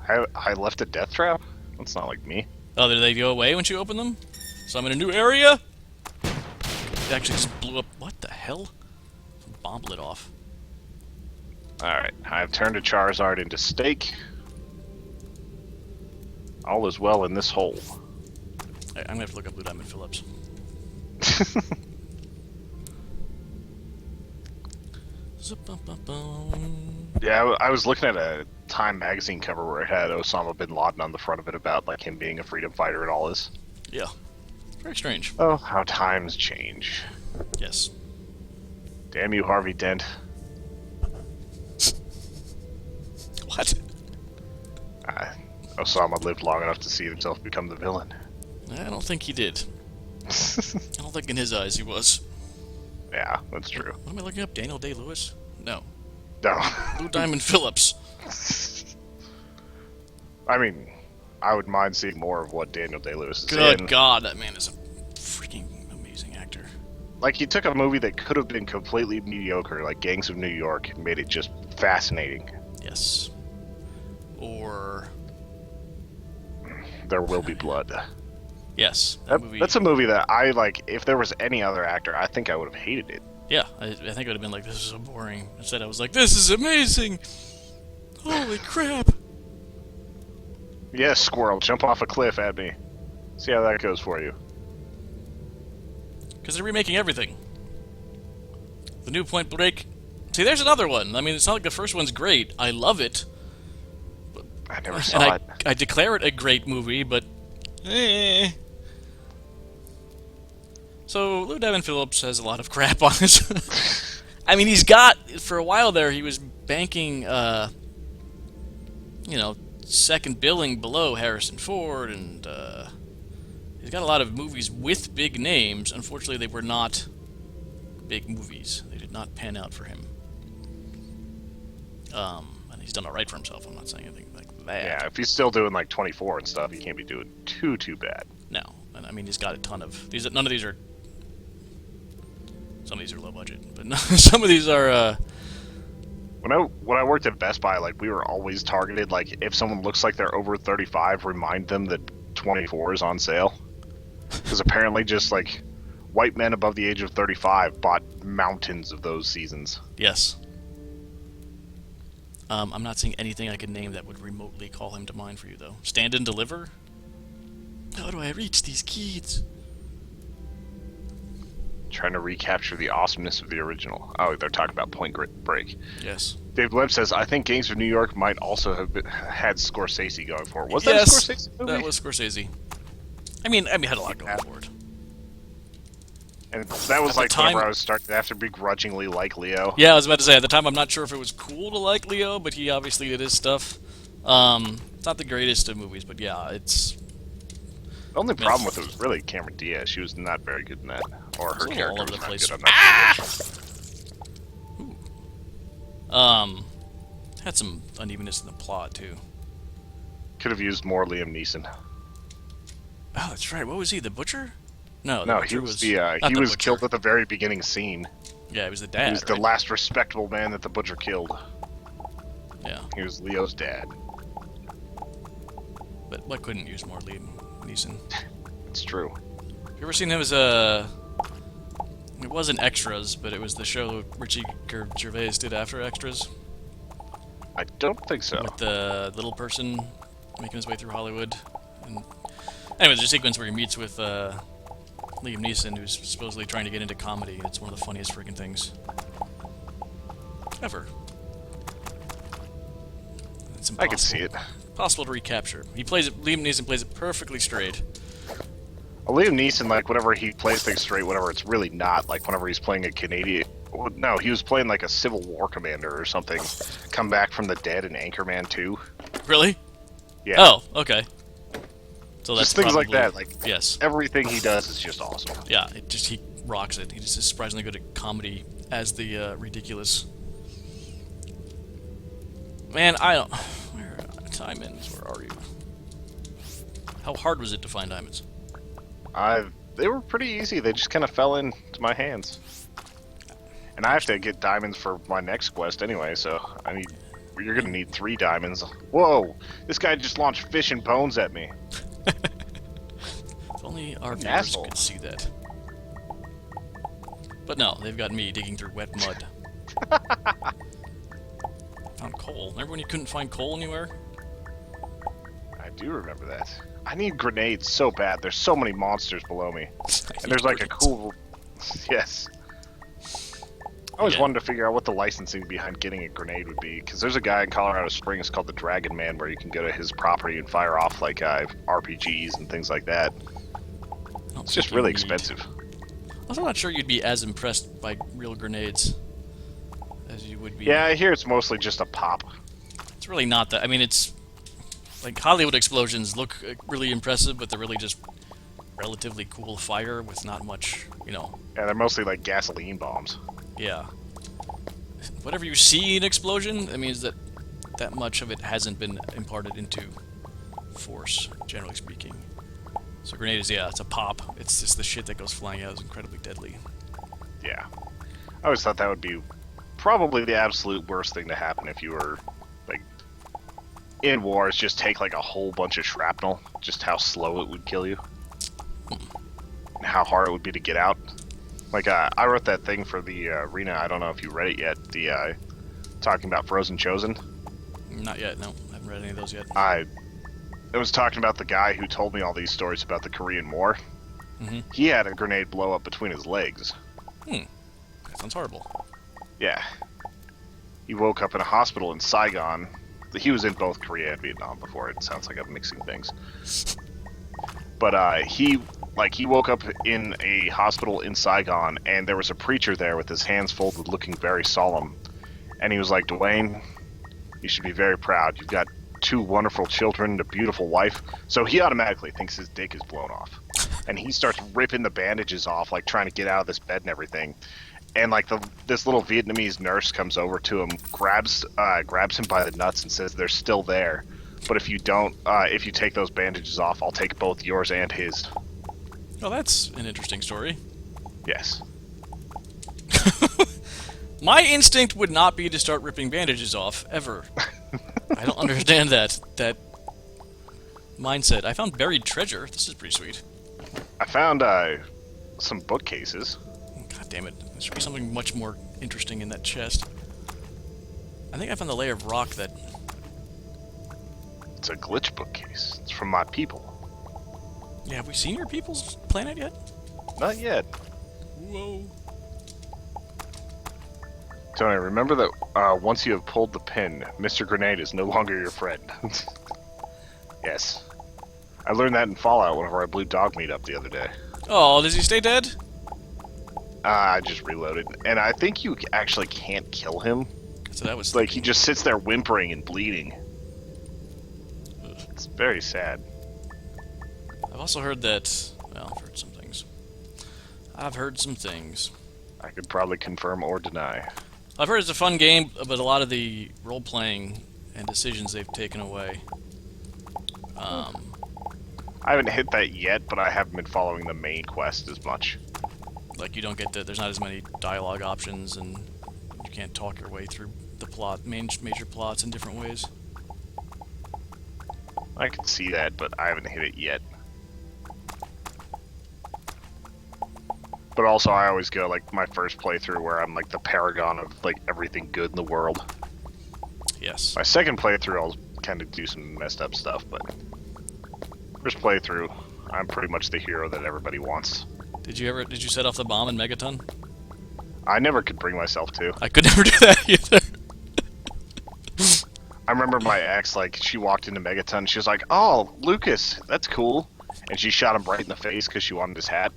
I left a death trap? That's not like me. Oh, did they go away once you open them? So I'm in a new area? It actually just blew up... What the hell? Some bomb lit off. Alright, I've turned a Charizard into steak. All is well in this hole. I'm gonna have to look up Blue Diamond Phillips. Yeah, I was looking at a Time magazine cover where it had Osama bin Laden on the front of it about like him being a freedom fighter and all this. Yeah. Very strange. Oh, how times change. Yes. Damn you, Harvey Dent. What? Osama lived long enough to see himself become the villain. I don't think he did. I don't think in his eyes he was. Yeah, that's true. What am I looking up? Daniel Day-Lewis? No. No. Blue Diamond Phillips. I mean, I would mind seeing more of what Daniel Day-Lewis is Good in. God, that man is a freaking amazing actor. Like, he took a movie that could have been completely mediocre, like Gangs of New York, and made it just fascinating. Yes. Or... There Will Be Blood. Yes. That movie... That's a movie that I, like, if there was any other actor, I think I would have hated it. Yeah, I think it would have been like, this is so boring. Instead, I was like, this is amazing! Holy crap! Yes, squirrel, jump off a cliff at me. See how that goes for you. Because they're remaking everything. The new Point Break... See, there's another one. I mean, it's not like the first one's great. I love it. I never saw it. I declare it a great movie, but... Eh. So, Lou Diamond Phillips has a lot of crap on his... I mean, he's got... For a while there, he was banking, you know, second billing below Harrison Ford, and, he's got a lot of movies with big names. Unfortunately, they were not big movies. They did not pan out for him. And he's done alright for himself. I'm not saying anything like that. Yeah, if he's still doing, like, 24 and stuff, he can't be doing too bad. No. And, I mean, he's got a ton of... None of these are... Some of these are low budget, but no, some of these are, When I worked at Best Buy, like, we were always targeted, like, if someone looks like they're over 35, remind them that 24 is on sale. Because apparently just, like, white men above the age of 35 bought mountains of those seasons. Yes. I'm not seeing anything I could name that would remotely call him to mind for you, though. Stand and Deliver? How do I reach these kids? Trying to recapture the awesomeness of the original. Oh, they're talking about Point Break. Yes. Dave Webb says, I think Gangs of New York might also have had Scorsese going for it. Was that a Yes, Scorsese movie? that was Scorsese. I mean, it had a lot going for it. And that was At the like time- whenever I was starting to have to begrudgingly like Leo. Yeah, I was about to say, at the time, I'm not sure if it was cool to like Leo, but he obviously did his stuff. It's not the greatest of movies, but yeah, it's... The only problem with it was really Cameron Diaz. She was not very good in that. Or her It's a little character all over was the not place. good. I'm not sure. Had some unevenness in the plot, too. Could have used more Liam Neeson. Oh, that's right. What was he? The butcher? No, the No, he butcher was was the not he the was butcher. killed at the very beginning scene. Yeah, he was the He was dad, the right? last respectable man that the butcher killed. Yeah, He was Leo's dad. but what couldn't use more Liam Neeson? It's true. You ever seen him as It wasn't Extras, but it was the show Richie Gervais did after Extras I don't think so. with the little person making his way through Hollywood. And anyway, there's a sequence where he meets with Liam Neeson, who's supposedly trying to get into comedy, and it's one of the funniest freaking things ever. It's impossible. I can see it. Possible to recapture. He plays it. Liam Neeson plays it perfectly straight. Liam Neeson, like, whenever he plays things straight, whatever, it's really not. Like, whenever he's playing a Canadian... Well, no, he was playing, like, a Civil War commander or something. Come back from the dead in Anchorman 2. Really? Yeah. Oh, okay. So that's Just things like probably- that. Like, yes. everything he does is just awesome. Yeah, he rocks it. He just is surprisingly good at comedy as the ridiculous. Man, I don't. Where diamonds? Where are you? How hard was it to find diamonds? They were pretty easy. They just kind of fell into my hands. And I have to get diamonds for my next quest anyway, so you're gonna need 3 diamonds. Whoa! This guy just launched fish and bones at me. If only our An viewers asshole. could see that. But no, they've got me digging through wet mud. Found coal. Remember when you couldn't find coal anywhere? I do remember that. I need grenades so bad. There's so many monsters below me. And there's like a cool... Yes. I always Yeah. wanted to figure out what the licensing behind getting a grenade would be, because there's a guy in Colorado Springs called the Dragon Man where you can go to his property and fire off like RPGs and things like that. It's just really expensive. I'm also not sure you'd be as impressed by real grenades as you would be. Yeah, I hear it's mostly just a pop. It's really not that. I mean, it's like Hollywood explosions look really impressive, but they're really just relatively cool fire with not much, Yeah, they're mostly like gasoline bombs. Yeah. Whatever you see in explosion, that means that that much of it hasn't been imparted into force, generally speaking. So grenade is, yeah, it's a pop. It's just the shit that goes flying out is incredibly deadly. Yeah. I always thought that would be probably the absolute worst thing to happen if you were, like, in war, is just take, like, a whole bunch of shrapnel. Just how slow it would kill you. And how hard it would be to get out. Like, I wrote that thing for the arena. I don't know if you read it yet. The, talking about Frozen Chosen. Not yet, no. I haven't read any of those yet. It was talking about the guy who told me all these stories about the Korean War. Mm-hmm. He had a grenade blow up between his legs. That sounds horrible. Yeah. He woke up in a hospital in Saigon. He was in both Korea and Vietnam before. It sounds like I'm mixing things. But he woke up in a hospital in Saigon, and there was a preacher there with his hands folded, looking very solemn. And he was like, "Dwayne, you should be very proud. You've got 2 wonderful children and a beautiful wife." So he automatically thinks his dick is blown off. And he starts ripping the bandages off, like trying to get out of this bed and everything. And like this little Vietnamese nurse comes over to him, grabs him by the nuts and says, "They're still there. But if you don't, if you take those bandages off, I'll take both yours and his." Oh, that's an interesting story. Yes. My instinct would not be to start ripping bandages off, ever. I don't understand that mindset. I found buried treasure. This is pretty sweet. I found some bookcases. God damn it. There should be something much more interesting in that chest. I think I found the layer of rock that... It's a glitch bookcase. It's from my people. Yeah, have we seen your people's planet yet? Not yet. Whoa. Tony, remember that once you have pulled the pin, Mr. Grenade is no longer your friend. Yes. I learned that in Fallout whenever I blew dog meat up the other day. Oh, does he stay dead? I just reloaded. And I think you actually can't kill him. So that was... Like, he just sits there whimpering and bleeding. It's very sad. I've also heard that... Well, I've heard some things. I've heard some things. I could probably confirm or deny. I've heard it's a fun game, but a lot of the role-playing and decisions they've taken away. I haven't hit that yet, but I haven't been following the main quest as much. Like, you don't get there's not as many dialogue options, and you can't talk your way through the major plots in different ways. I can see that, but I haven't hit it yet. But also, I always go, like, my first playthrough where I'm, like, the paragon of, like, everything good in the world. Yes. My second playthrough, I'll kind of do some messed up stuff, but first playthrough, I'm pretty much the hero that everybody wants. Did you set off the bomb in Megaton? I never could bring myself to. I could never do that either. I remember my ex, like, she walked into Megaton, she was like, "Oh, Lucas, that's cool," and she shot him right in the face because she wanted his hat.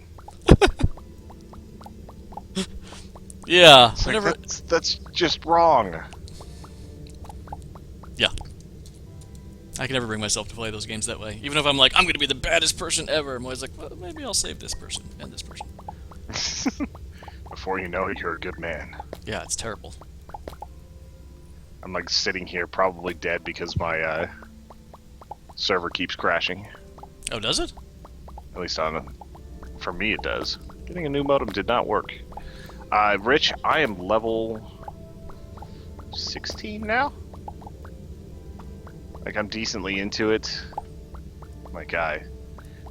Yeah. It's like, that's just wrong. Yeah. I can never bring myself to play those games that way. Even if I'm like, I'm going to be the baddest person ever, I'm always like, well, maybe I'll save this person and this person. Before you know it, you're a good man. Yeah, it's terrible. I'm like sitting here probably dead because my server keeps crashing. Oh, does it? At least for me it does. Getting a new modem did not work. Rich, I am level 16 now? Like, I'm decently into it. Like,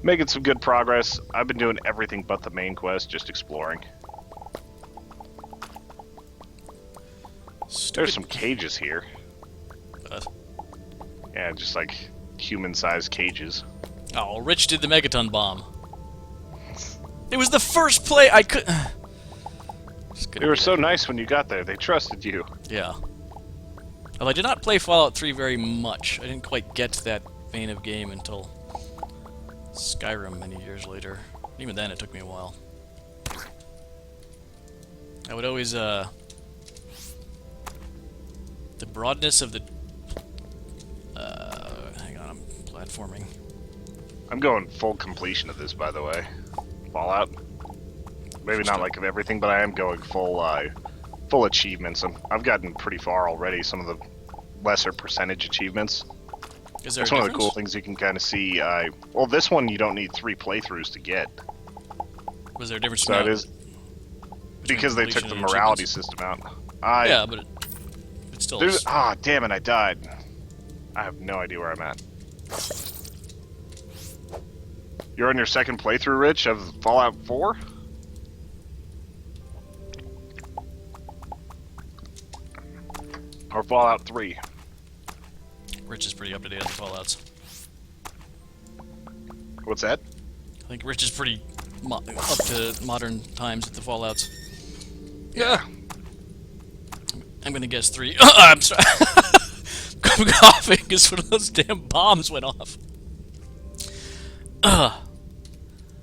making some good progress. I've been doing everything but the main quest, just exploring. There's some cages here. Yeah, just like human-sized cages. Oh, Rich did the Megaton bomb. It was the first play I could... They were so nice when you got there. They trusted you. Yeah. Well, I did not play Fallout 3 very much. I didn't quite get to that vein of game until Skyrim many years later. Even then, it took me a while. I would always, the broadness of the... hang on, I'm platforming. I'm going full completion of this, by the way. Fallout. Maybe not like of everything, but I am going full achievements. I've gotten pretty far already. Some of the lesser percentage achievements. Is there That's one of the cool things you can kind of see. Well, this one you don't need 3 playthroughs to get. Was there a difference? So it is because they took the morality system out. Yeah, but it still. Ah, damn it! I died. I have no idea where I'm at. You're on your second playthrough, Rich, of Fallout 4? Or Fallout 3? Rich is pretty up to date on the Fallouts. What's that? I think Rich is pretty up to modern times with the Fallouts. Yeah. I'm gonna guess 3. I'm sorry. I'm coughing because one of those damn bombs went off.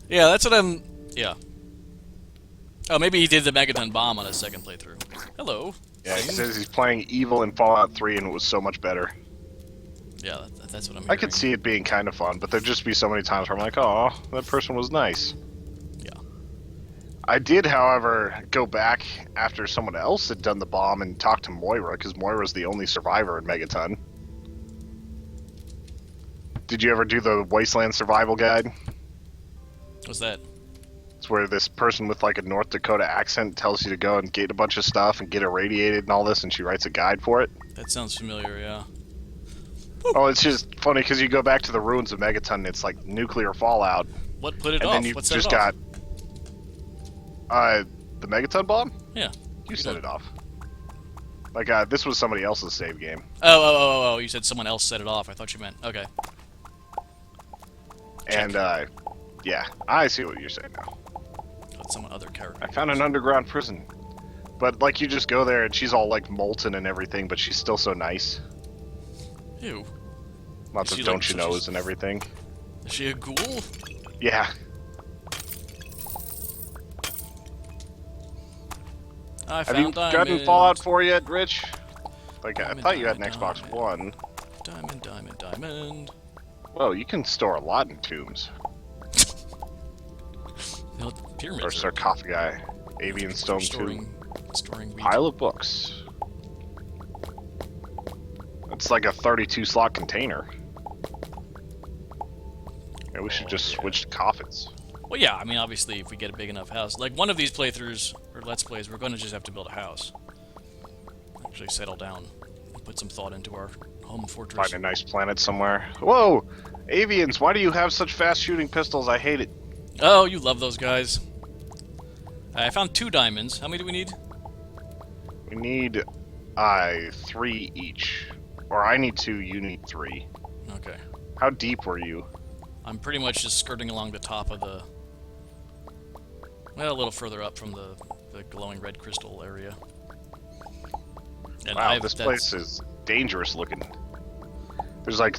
Yeah, that's what I'm... Yeah. Oh, maybe he did the Megaton bomb on his second playthrough. Hello. Yeah, he says he's playing Evil in Fallout 3 and it was so much better. Yeah, that's what I'm hearing. I could see it being kind of fun, but there'd just be so many times where I'm like, oh, that person was nice. Yeah. I did, however, go back after someone else had done the bomb and talk to Moira, because Moira's the only survivor in Megaton. Did you ever do the Wasteland Survival Guide? What's that? It's where this person with like a North Dakota accent tells you to go and get a bunch of stuff and get irradiated and all this, and she writes a guide for it. That sounds familiar, yeah. Oh, it's just funny because you go back to the ruins of Megaton and it's like nuclear fallout. What put it and off? then you What set just it off? got the Megaton bomb? Yeah. You set it off. Like, this was somebody else's save game. Oh, you said someone else set it off. I thought you meant... Okay. And, yeah, I see what you're saying now. That's some other character. I found an underground prison. But, like, you just go there and she's all, like, molten and everything, but she's still so nice. Ew. Lots of don't-you-knows and everything. Is she a ghoul? Yeah. Have you gotten Fallout 4 yet, Rich? Like, diamond, I thought you had an diamond, Xbox diamond. One. Diamond, diamond, diamond. Well, you can store a lot in tombs. No, pyramids Or sarcophagi. Avian stone storing, tomb. storing wheat. Pile of books. It's like a 32-slot container. Yeah, we should just yeah. switch to coffins. Well, yeah, I mean, obviously, if we get a big enough house. Like, one of these playthroughs, or Let's Plays, we're going to just have to build a house. Actually settle down and put some thought into our home fortress. Find a nice planet somewhere. Whoa! Avians, why do you have such fast shooting pistols? I hate it. Oh, you love those guys. I found 2 diamonds. How many do we need? We need 3 each. Or I need 2, you need 3. Okay. How deep were you? I'm pretty much just skirting along the top of the... Well, a little further up from the glowing red crystal area. And Wow, this place is dangerous looking. There's like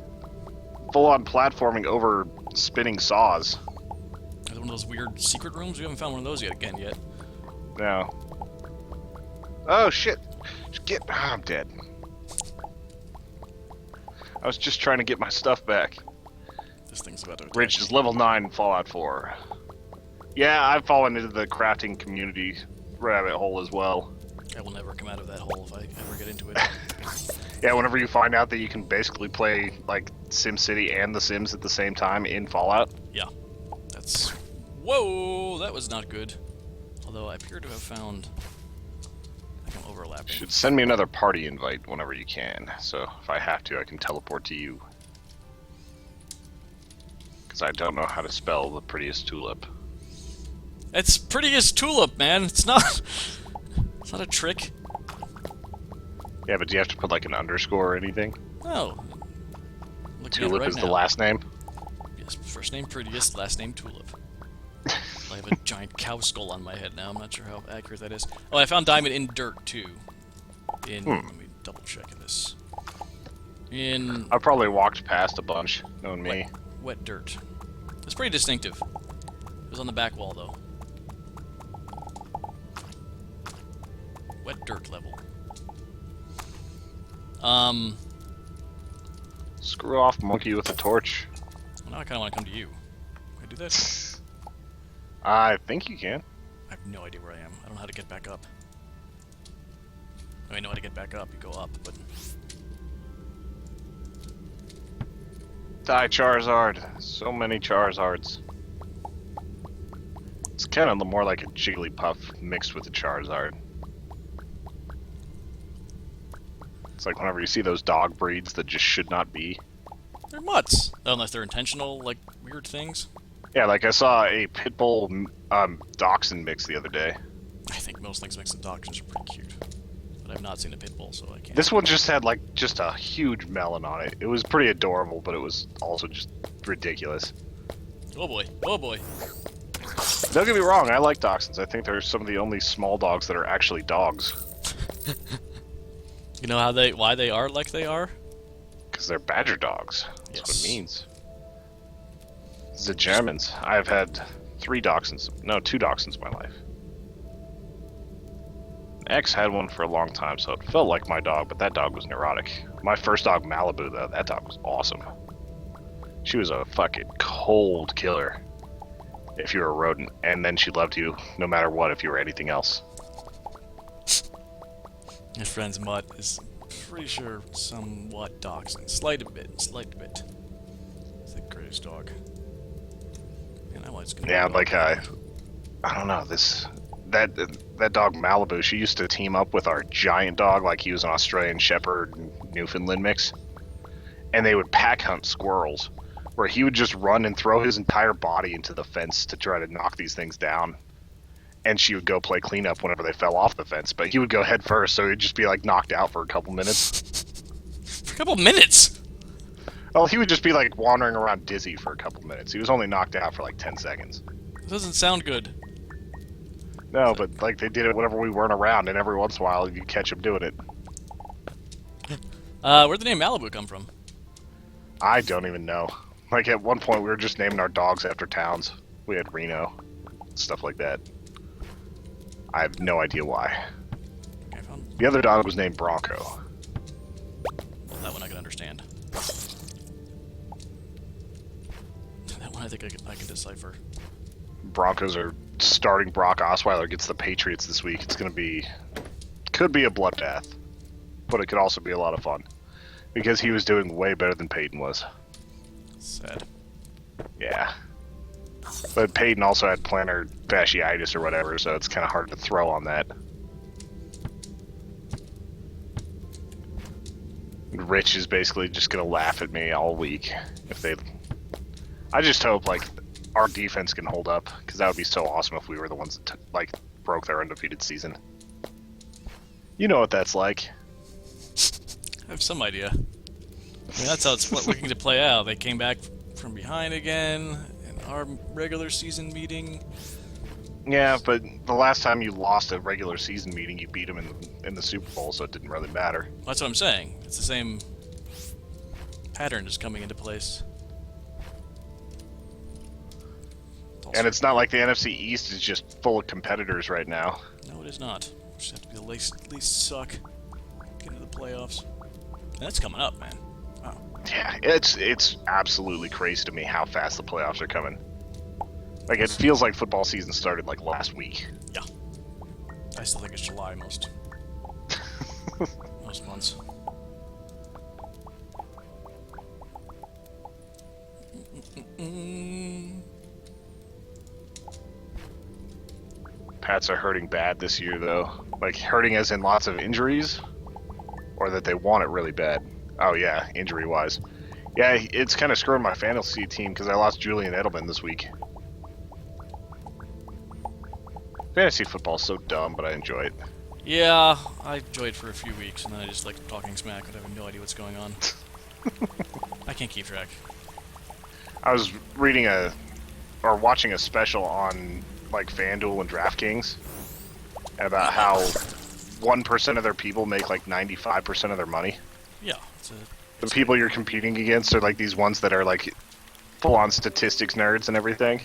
full-on platforming over spinning saws. One of those weird secret rooms? We haven't found one of those yet. No. Oh shit! I'm dead. I was just trying to get my stuff back. This thing's about to attack Rich me. is level 9 in Fallout 4. Yeah, I've fallen into the crafting community rabbit hole as well. I will never come out of that hole if I ever get into it. Yeah, whenever you find out that you can basically play like SimCity and The Sims at the same time in Fallout. Yeah. That's... Whoa! That was not good. Although I appear to have found... I'm overlapping. Should send me another party invite whenever you can, so if I have to, I can teleport to you. Because I don't know how to spell the prettiest tulip. It's prettiest tulip, man. It's not... It's not a trick. Yeah, but do you have to put like an underscore or anything? No. Looking Tulip right is now. the last name? Yes, first name prettiest, last name tulip. I have a giant cow skull on my head now. I'm not sure how accurate that is. Oh, I found diamond in dirt, too. Let me double check this. In... I probably walked past a bunch, knowing me. Wet dirt. It's pretty distinctive. It was on the back wall, though. Wet dirt level. Screw off, monkey with a torch. Well, now I kind of want to come to you. Can I do that? I think you can. I have no idea where I am. I don't know how to get back up. I know how to get back up. You go up, but... Die, Charizard. So many Charizards. It's kind of more like a Jigglypuff mixed with a Charizard. It's like whenever you see those dog breeds that just should not be. They're mutts. Unless they're intentional, like, weird things. Yeah, like I saw a Pitbull Dachshund mix the other day. I think most things mixed with dachshunds are pretty cute. But I've not seen a pit bull, so I can't. This one just had like just a huge melon on it. It was pretty adorable, but it was also just ridiculous. Oh boy. Oh boy. Don't get me wrong, I like dachshunds. I think they're some of the only small dogs that are actually dogs. You know why they are like they are? Because they're badger dogs. That's Yes. what it means. The Germans. I've had 2 dachshunds in my life. X had one for a long time, so it felt like my dog, but that dog was neurotic. My first dog, Malibu, though, that dog was awesome. She was a fucking cold killer if you were a rodent, and then she loved you no matter what if you were anything else. My friend's mutt is pretty sure somewhat dachshund. Slight bit. It's the greatest dog. Man, I was gonna Yeah, like I don't know, that dog Malibu, she used to team up with our giant dog, like he was an Australian Shepherd Newfoundland mix, and they would pack hunt squirrels, where he would just run and throw his entire body into the fence to try to knock these things down, and she would go play cleanup whenever they fell off the fence, but he would go head first, so he'd just be like knocked out for a couple minutes. For a couple minutes? Well, he would just be like wandering around dizzy for a couple minutes. He was only knocked out for like 10 seconds. That doesn't sound good. No, but like they did it whenever we weren't around, and every once in a while you catch him doing it. Where'd the name Malibu come from? I don't even know. Like at one point we were just naming our dogs after towns. We had Reno, stuff like that. I have no idea why. Okay, I found The other dog was named Bronco. that one I can understand. That one I think I can decipher. Broncos are starting Brock Osweiler against the Patriots this week. It's gonna be, could be a bloodbath, but it could also be a lot of fun because he was doing way better than Peyton was. Sad. Yeah. But Peyton also had plantar fasciitis or whatever, so it's kind of hard to throw on that. Rich is basically just going to laugh at me all week if they... I just hope, like, our defense can hold up, because that would be so awesome if we were the ones that, like, broke their undefeated season. You know what that's like. I have some idea. I mean, that's how it's looking to play out. They came back from behind again in our regular season meeting. Yeah, but the last time you lost a regular season meeting, you beat them in the Super Bowl, so it didn't really matter. That's what I'm saying. It's the same pattern just coming into place. And it's not like the NFC East is just full of competitors right now. No, it is not. We just have to be the least suck. Get into the playoffs. And that's coming up, man. Wow. Yeah, it's absolutely crazy to me how fast the playoffs are coming. Like, it feels like football season started, like, last week. Yeah. I still think it's July most months. Pats are hurting bad this year, though. Like, hurting as in lots of injuries? Or that they want it really bad? Oh, yeah, injury-wise. Yeah, it's kind of screwing my fantasy team because I lost Julian Edelman this week. Fantasy football's so dumb, but I enjoy it. Yeah, I enjoyed it for a few weeks, and then I just like talking smack, but I have no idea what's going on. I can't keep track. I was watching a special on, like, FanDuel and DraftKings about how 1% of their people make, like, 95% of their money. Yeah. The people you're competing against are, like, these ones that are, like, full-on statistics nerds and everything.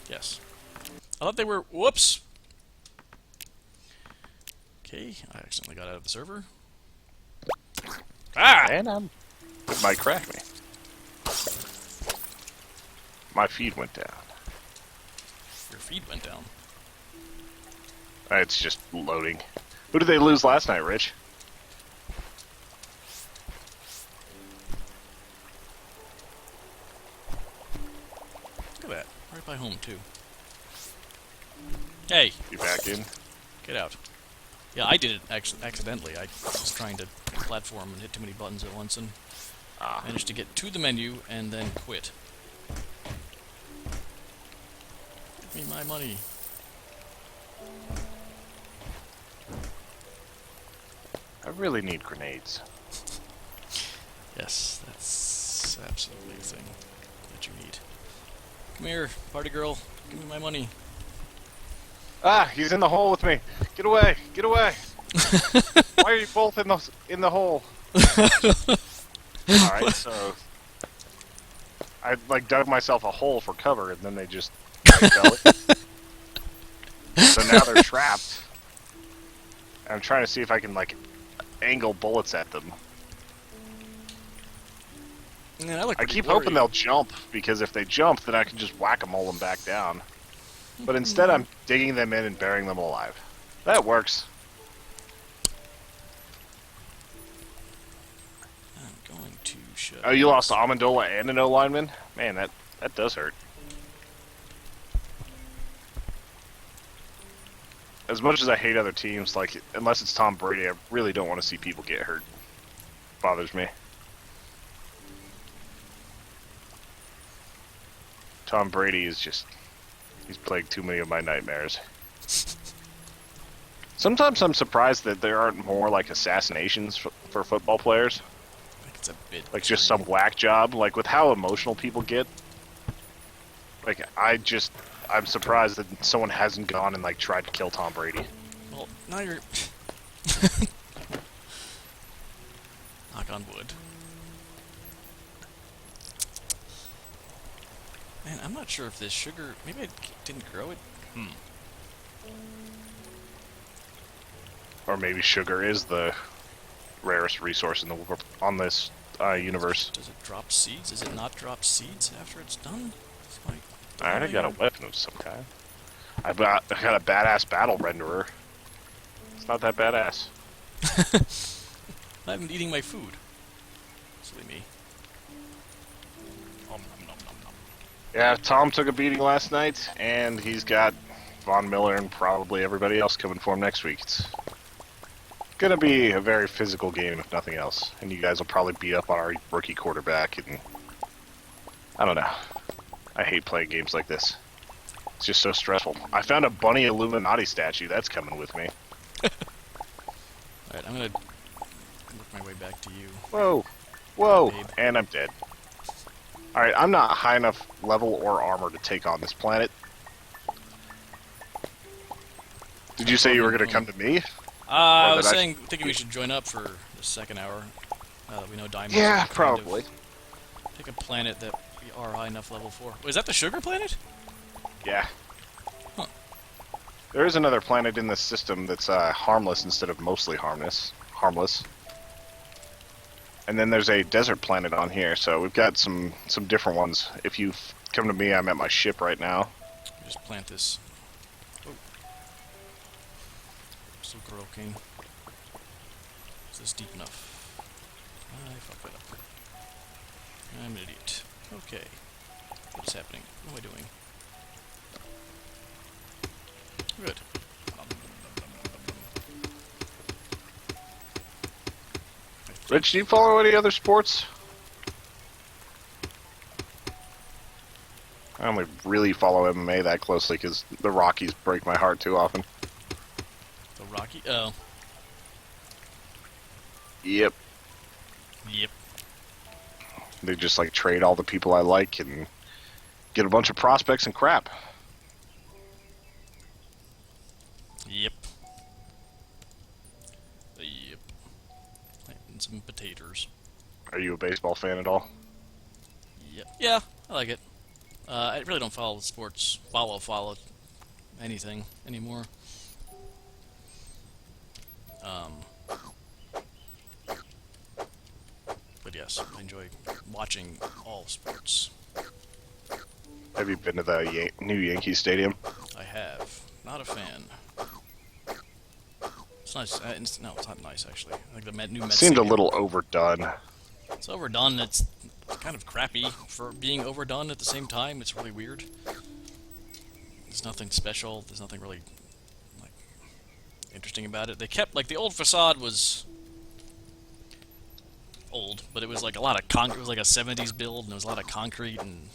Yes. I thought they were... Whoops! Okay, I accidentally got out of the server. Ah! And it might crack me. My feed went down. Your feed went down. It's just loading. Who did they lose last night, Rich? Look at that. Right by home, too. Hey! You back in? Get out. Yeah, I did it accidentally. I was trying to platform and hit too many buttons at once and managed to get to the menu and then quit. Give me my money. I really need grenades. Yes, that's absolutely the thing that you need. Come here, party girl. Give me my money. Ah, he's in the hole with me. Get away! Get away! Why are you both in the hole? Alright, so I like dug myself a hole for cover and then they just fell in. So now they're trapped. And I'm trying to see if I can like angle bullets at them. Man, I keep hoping they'll jump, because if they jump, then I can just whack-a-mole them back down. But instead, I'm digging them in and burying them alive. That works. I'm going to shut. Oh, you lost Amendola and an O-lineman? Man, that does hurt. As much as I hate other teams, like, unless it's Tom Brady, I really don't want to see people get hurt. Bothers me. Tom Brady is just... he's plagued too many of my nightmares. Sometimes I'm surprised that there aren't more, like, assassinations for football players. I think it's a bit... Like, just some whack job. Like, with how emotional people get. Like, I'm surprised that someone hasn't gone and, like, tried to kill Tom Brady. Well, now you're... Knock on wood. Man, I'm not sure if this sugar... Maybe I didn't grow it? Or maybe sugar is the rarest resource in the on this universe. Does it drop seeds? Does it not drop seeds after it's done? Alright, I got a weapon of some kind. I got a badass battle renderer. It's not that badass. I'm eating my food. Silly me. Nom, nom, nom, nom, nom. Yeah, Tom took a beating last night, and he's got Von Miller and probably everybody else coming for him next week. It's gonna be a very physical game, if nothing else. And you guys will probably beat up on our rookie quarterback, and I don't know. I hate playing games like this. It's just so stressful. I found a bunny Illuminati statue. That's coming with me. Alright, I'm gonna work my way back to you. Whoa. Whoa. Babe. And I'm dead. Alright, I'm not high enough level or armor to take on this planet. Did you say you were going to come to me? I was thinking we should join up for the second hour. Now that we know diamonds. Yeah, are kind probably. of- pick a planet that we are high enough level for. Wait, is that the sugar planet? Yeah. Huh. There is another planet in this system that's harmless instead of mostly harmless. And then there's a desert planet on here, so we've got some different ones. If you come to me, I'm at my ship right now. Just plant this. Oh. So Girl King. Is this deep enough? I fucked that up. I'm an idiot. Okay. What is happening? What am I doing? Good. Rich, do you follow any other sports? I only really follow MMA that closely because the Rockies break my heart too often. The Rocky? Oh. Yep. Yep. They just like trade all the people I like and get a bunch of prospects and crap. Yep. Yep. Planting some potatoes. Are you a baseball fan at all? Yep. Yeah, I like it. I really don't follow sports. Follow anything anymore. But yes, I enjoy watching all sports. Have you been to the new Yankee Stadium? I have. Not a fan. It's nice. No, it's not nice actually. Like the new Mets Seemed a Stadium. little overdone. It's overdone. It's kind of crappy for being overdone at the same time. It's really weird. There's nothing special. There's nothing really like interesting about it. They kept like the old facade was old, but it was like a lot of concrete. It was like a '70s build, and there was a lot of concrete, and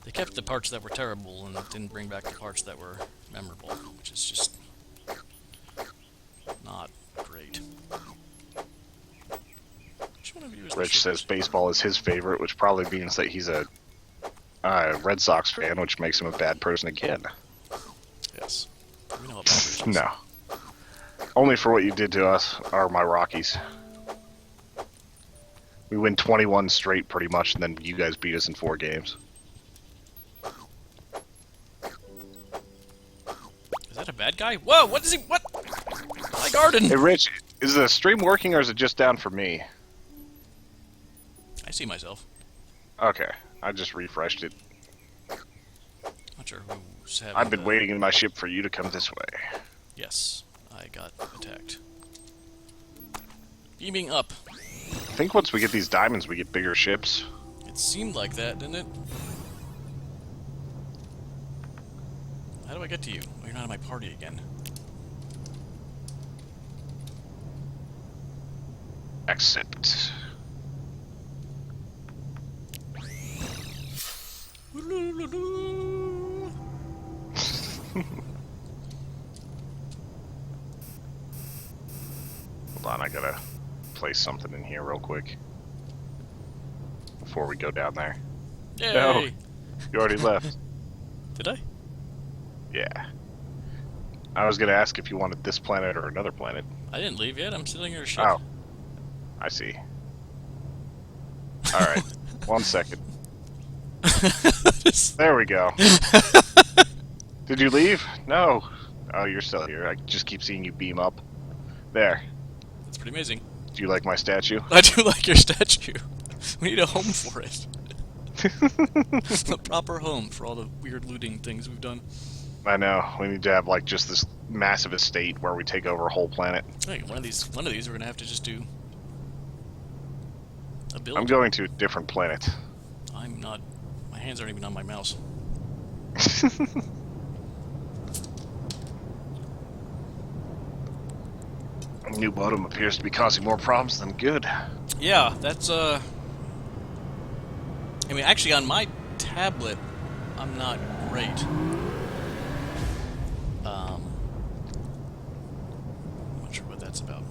they kept the parts that were terrible and didn't bring back the parts that were memorable, which is just not great. Which one of you is the Rich says shortest? baseball is his favorite, which probably means that he's a Red Sox fan, which makes him a bad person again. Yes. We know about this. No. Only for what you did to us are my Rockies. We win 21 straight pretty much, and then you guys beat us in 4 games. Is that a bad guy? Whoa, what is he? What? My garden! Hey Rich, is the stream working or is it just down for me? I see myself. Okay, I just refreshed it. Not sure who's having I've been the- waiting in my ship for you to come this way. Yes, I got attacked. Beaming up. I think once we get these diamonds, we get bigger ships. It seemed like that, didn't it? How do I get to you? Oh, you're not in my party again. Accept. Hold on, I gotta place something in here real quick before we go down there. Yay! No. You already left. Did I? Yeah. I was gonna ask if you wanted this planet or another planet. I didn't leave yet. I'm still in your ship. Oh. I see. Alright. 1 second. There we go. Did you leave? No. Oh, you're still here. I just keep seeing you beam up. There. That's pretty amazing. Do you like my statue? I do like your statue. We need a home for it. A proper home for all the weird looting things we've done. I know. We need to have like just this massive estate where we take over a whole planet. Hey, one of these we're gonna have to just do a build. I'm going to a different planet. I'm not. My hands aren't even on my mouse. New modem appears to be causing more problems than good. Yeah, that's I mean, actually, on my tablet, I'm not great. I'm not sure what that's about.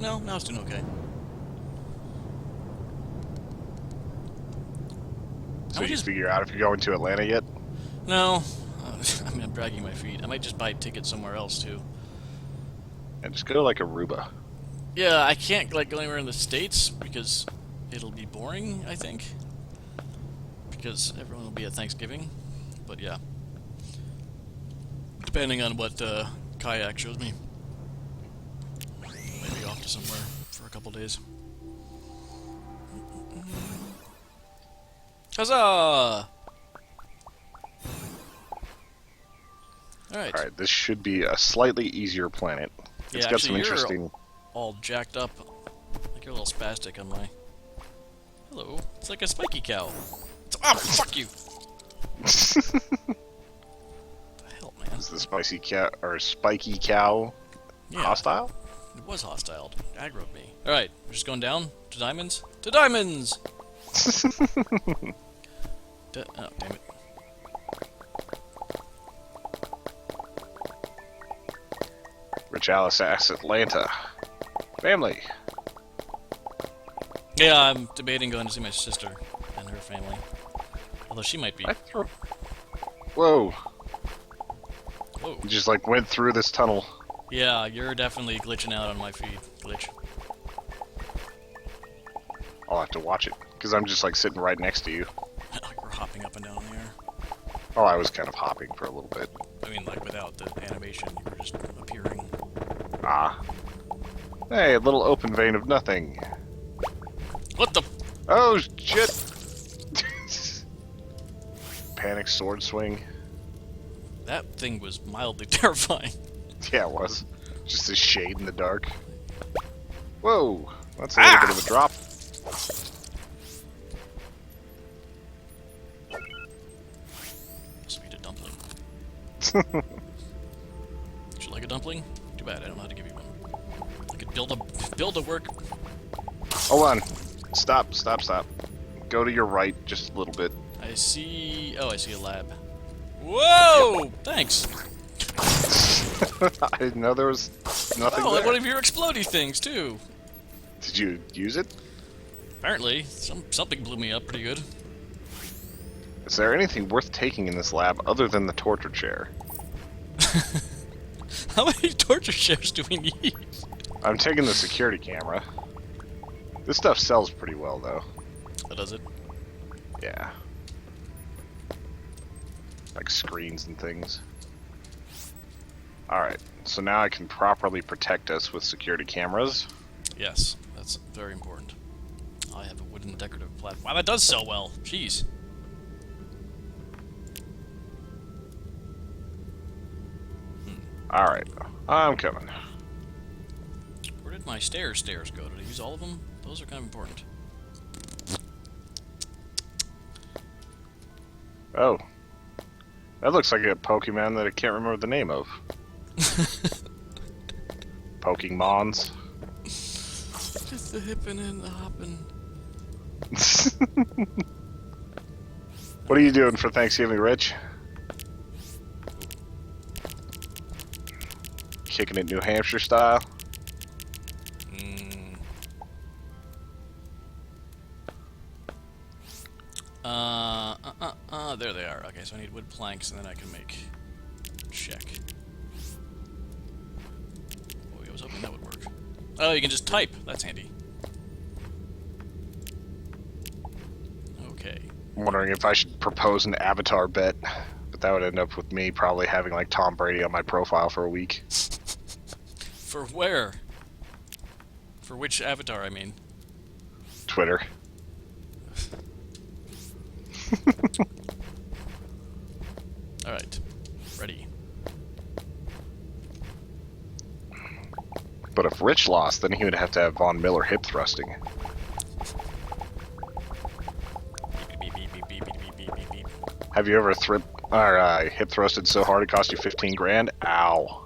No, it's doing okay. So you figure out if you're going to Atlanta yet? No, I mean, I'm dragging my feet. I might just buy a ticket somewhere else too. And just go to like Aruba. Yeah, I can't like go anywhere in the States because it'll be boring, I think. Because everyone will be at Thanksgiving. But yeah. Depending on what Kayak shows me. Maybe off to somewhere for a couple days. Huzzah! Alright. Alright, this should be a slightly easier planet. It's got some interesting... all jacked up. Like you're a little spastic on my... Hello. It's like a spiky cow. Ah, fuck you! What the hell, man? Is the spicy cow or spiky cow hostile? It was hostile. It aggroed me. Alright, we're just going down to diamonds. To diamonds! Oh, damn it. Rich Alice asks Atlanta. Family. Yeah, I'm debating going to see my sister and her family. Although she might be. Whoa. Whoa. You just like went through this tunnel. Yeah, you're definitely glitching out on my feed. Glitch. I'll have to watch it, because I'm just like sitting right next to you. Like we're hopping up and down in the air. Oh, I was kind of hopping for a little bit. I mean, like without the animation, you were just appearing. Ah. Hey, a little open vein of nothing. What the? Oh, shit! Panic sword swing. That thing was mildly terrifying. Yeah, it was. Just a shade in the dark. Whoa! That's a little bit of a drop. Sweet a dumpling. Would you like a dumpling? Too bad, I don't know how to give you one. I could build a work. Hold on. Stop. Go to your right just a little bit. I see... Oh, I see a lab. Whoa! Yep. Thanks. I didn't know there was nothing there. Like one of your explodey things, too. Did you use it? Apparently. Something blew me up pretty good. Is there anything worth taking in this lab other than the torture chair? How many torture chairs do we need? I'm taking the security camera. This stuff sells pretty well, though. Oh, does it? Yeah. Like screens and things. Alright, so now I can properly protect us with security cameras. Yes, that's very important. I have a wooden decorative platform. Wow, that does sell well. Jeez. Alright, I'm coming. Where did my stairs go? Did I use all of them? Those are kind of important. Oh. That looks like a Pokemon that I can't remember the name of. Pokemons. Just the hippin' and the hoppin'. What are you doing for Thanksgiving, Rich? Kicking it New Hampshire style? There they are. Okay, so I need wood planks, and then I can make... Check. Oh, I was hoping that would work. Oh, you can just type. That's handy. Okay. I'm wondering if I should propose an avatar bet, but that would end up with me probably having like Tom Brady on my profile for a week. For where? For which avatar, I mean? Twitter. Alright. Ready. But if Rich lost, then he would have to have Von Miller hip thrusting. Have you ever hip thrusted so hard it cost you 15 grand? Ow.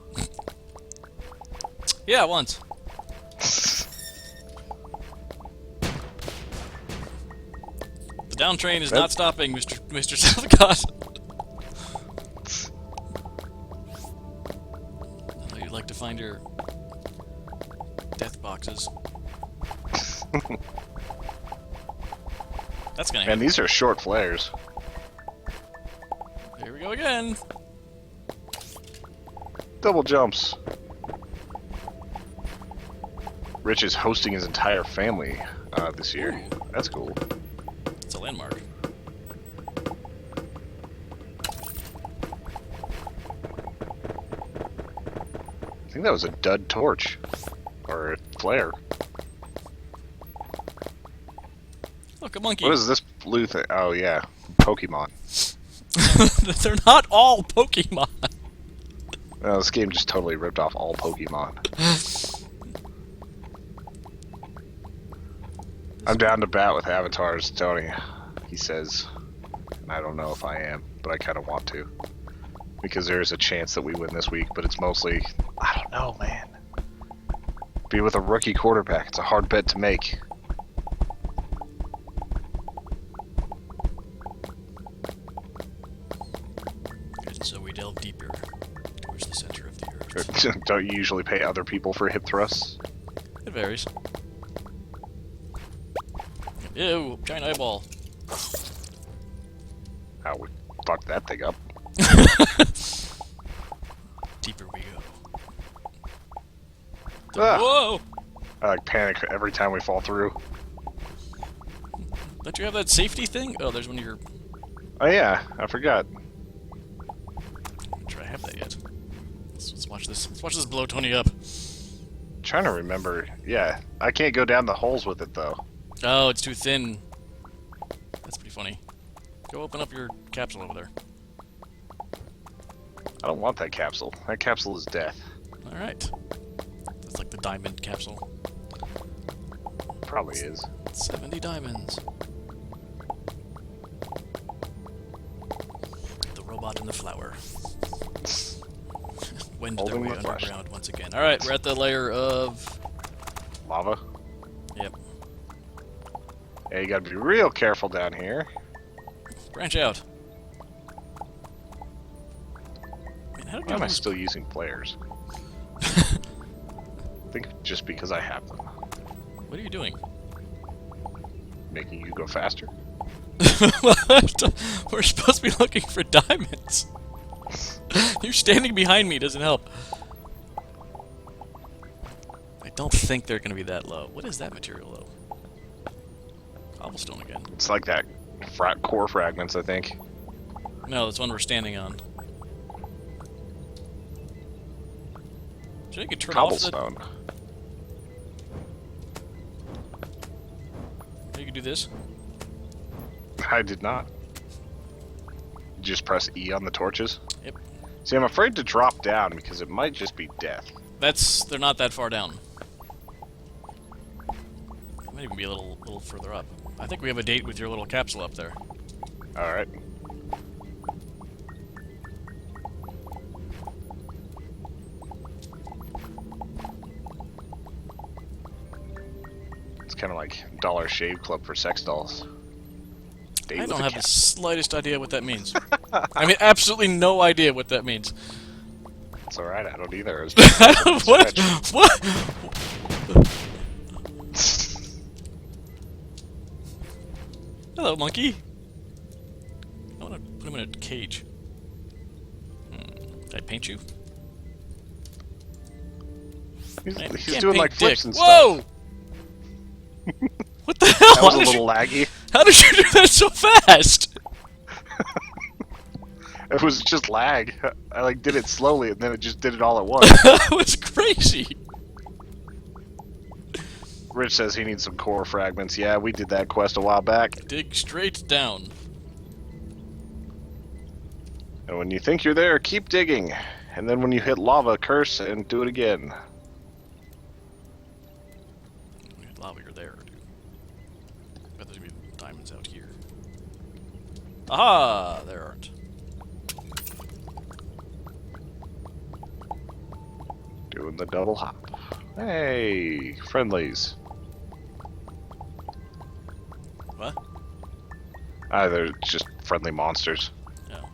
Yeah, once. The down train is not stopping, Mr. Southcott. I know you'd like to find your death boxes. That's gonna And happen. these are short flares. Here we go again. Double jumps. Rich is hosting his entire family this year. Ooh. That's cool. It's a landmark. I think that was a dud torch. Or a flare. Look, a monkey. What is this blue thing? Oh, yeah. Pokemon. They're not all Pokemon. Oh, this game just totally ripped off all Pokemon. I'm down to bat with avatars, Tony. He says. And I don't know if I am, but I kind of want to. Because there's a chance that we win this week, but it's mostly... I don't know, man. Be with a rookie quarterback. It's a hard bet to make. And so we delve deeper towards the center of the earth. Don't you usually pay other people for hip thrusts? It varies. Ew, giant eyeball. How we fucked that thing up. Deeper we go. Ah, Whoa! I like panic every time we fall through. Don't you have that safety thing? Oh, there's one of your... Oh yeah, I forgot. I'm not sure I have that yet. Let's watch this. Let's watch this blow Tony up. Trying to remember. Yeah, I can't go down the holes with it though. Oh, it's too thin. That's pretty funny. Go open up your capsule over there. I don't want that capsule. That capsule is death. Alright. That's like the diamond capsule. Probably is. 70 diamonds. The robot and the flower. Wended their Holding way the flesh. underground once again. Alright, we're at the layer of... Lava. Yep. Yeah, you gotta be real careful down here. Branch out. Man, how did Why you am I lose... still using flares? I think just because I have them. What are you doing? Making you go faster. What? We're supposed to be looking for diamonds. You standing behind me doesn't help. I don't think they're gonna be that low. What is that material, though? Cobblestone again. It's like that core fragments, I think. No, that's one we're standing on. Should I could turn off the... Cobblestone. You could do this. I did not. Just press E on the torches. Yep. See, I'm afraid to drop down because it might just be death. They're not that far down. It might even be a little further up. I think we have a date with your little capsule up there. Alright. It's kind of like Dollar Shave Club for sex dolls. Date I with don't a have the cat. slightest idea what that means. I mean, absolutely no idea what that means. It's alright, I don't either. It was What? What? Hello, monkey. I want to put him in a cage. Did I paint you? He's, Man, you he's can't doing paint like flips dick. and Whoa! stuff. What the hell? That was How a did little laggy. How did you do that so fast? It was just lag. I like did it slowly and then it just did it all at once. That was crazy. Rich says he needs some core fragments. Yeah, we did that quest a while back. Dig straight down. And when you think you're there, keep digging. And then when you hit lava, curse and do it again. When you hit lava, you're there, dude. Bet there's gonna be diamonds out here. Aha! There aren't. Doing the double hop. Hey, friendlies. What? They're just friendly monsters. No.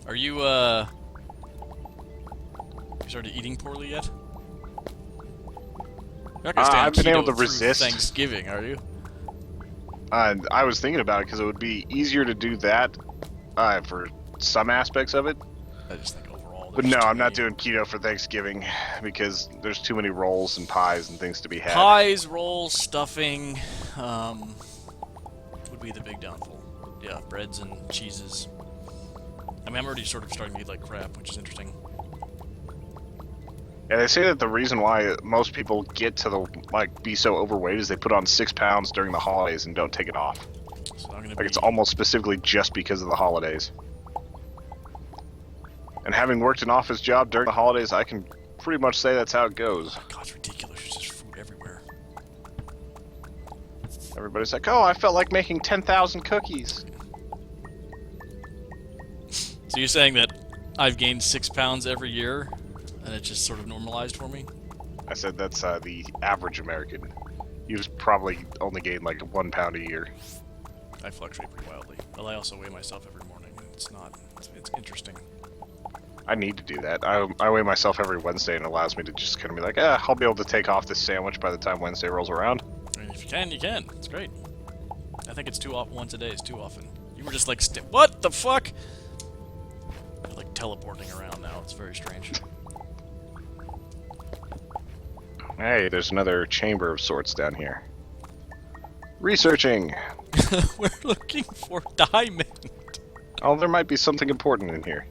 Are you, you started eating poorly yet? You're not gonna stay on I've been able keto to through resist. Thanksgiving, are you? I was thinking about it because it would be easier to do that for some aspects of it. I just think overall. But there's no, too I'm not many- doing keto for Thanksgiving because there's too many rolls and pies and things to be had. Pies, rolls, stuffing, would be the big downfall. Yeah, breads and cheeses. I mean, I'm already sort of starting to eat like crap, which is interesting. Yeah, they say that the reason why most people get to the be so overweight is they put on 6 pounds during the holidays and don't take it off. So I'm gonna Like it's almost specifically just because of the holidays. And having worked an office job during the holidays, I can pretty much say that's how it goes. God, it's ridiculous. There's just food everywhere. Everybody's like, "Oh, I felt like making 10,000 cookies." So you're saying that I've gained 6 pounds every year, and it just sort of normalized for me? I said that's the average American. You've probably only gained like 1 pound a year. I fluctuate pretty wildly. Well, I also weigh myself every morning. It's not. It's interesting. I need to do that. I weigh myself every Wednesday and it allows me to just kind of be like, I'll be able to take off this sandwich by the time Wednesday rolls around. I mean, if you can, you can. It's great. I think it's too often. Once a day is too often. You were just like, what the fuck? You're like teleporting around now. It's very strange. Hey, there's another chamber of sorts down here. Researching! We're looking for diamond. Oh, there might be something important in here.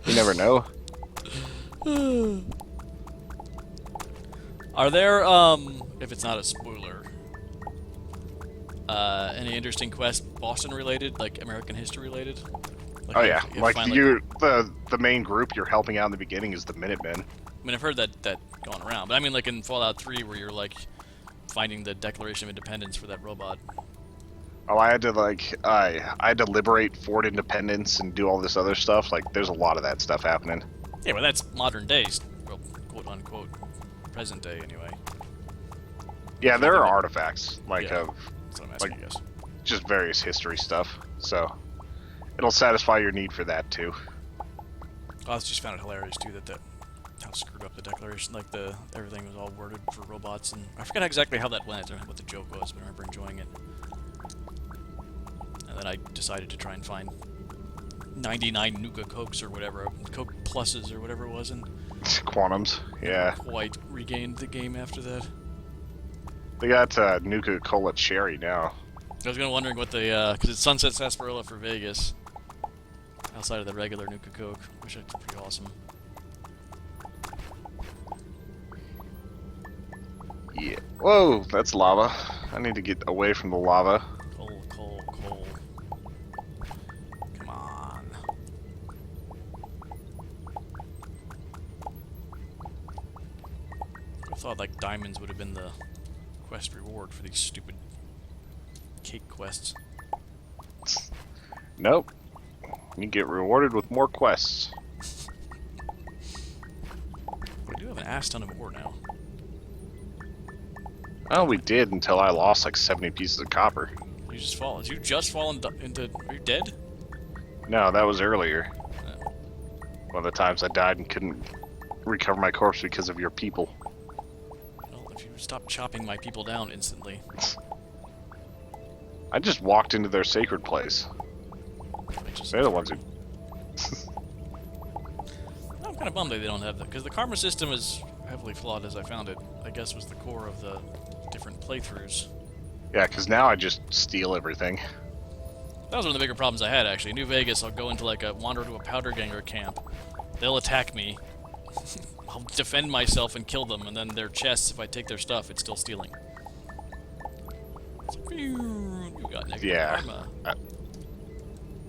You never know. Are there, if it's not a spoiler, any interesting quests Boston related, like American history related? Like Oh yeah, like find, the main group you're helping out in the beginning is the Minutemen. I mean, I've heard that going around, but I mean, like in Fallout 3, where you're like finding the Declaration of Independence for that robot. Oh, I had to I had to liberate Fort Independence and do all this other stuff. Like, there's a lot of that stuff happening. Yeah, well, that's modern days, well, quote unquote, present day anyway. Yeah, there are artifacts like Yeah. of That's what I'm asking, Like- I guess. just various history stuff. So it'll satisfy your need for that too. I just found it hilarious too that how screwed up the Declaration, like everything was all worded for robots, and I forget exactly how that went or what the joke was, but I remember enjoying it. And then I decided to try and find 99 Nuka Cokes or whatever, Coke Pluses or whatever it was, and Quantums, yeah. quite regained the game after that. They got Nuka Cola Cherry now. I was wondering what the, because it's Sunset Sarsaparilla for Vegas, outside of the regular Nuka Coke, which is pretty awesome. Yeah. Whoa, that's lava. I need to get away from the lava. Coal. Come on. I thought like diamonds would have been the quest reward for these stupid cake quests. Nope. You get rewarded with more quests. We do have an ass ton of ore now. Oh, we did until I lost like 70 pieces of copper. You just fall. Did you just fall into? Are you dead? No, that was earlier. Oh. One of the times I died and couldn't recover my corpse because of your people. Well, if you stop chopping my people down instantly. I just walked into their sacred place. They're the ones who... I'm kind of bummed that they don't have that, because the karma system is heavily flawed as I found it. I guess was the core of the different playthroughs. Yeah, because now I just steal everything. That was one of the bigger problems I had, actually. New Vegas, I'll go into wander to a powder ganger camp. They'll attack me. I'll defend myself and kill them, and then their chests, if I take their stuff, it's still stealing. You got negative Yeah. karma.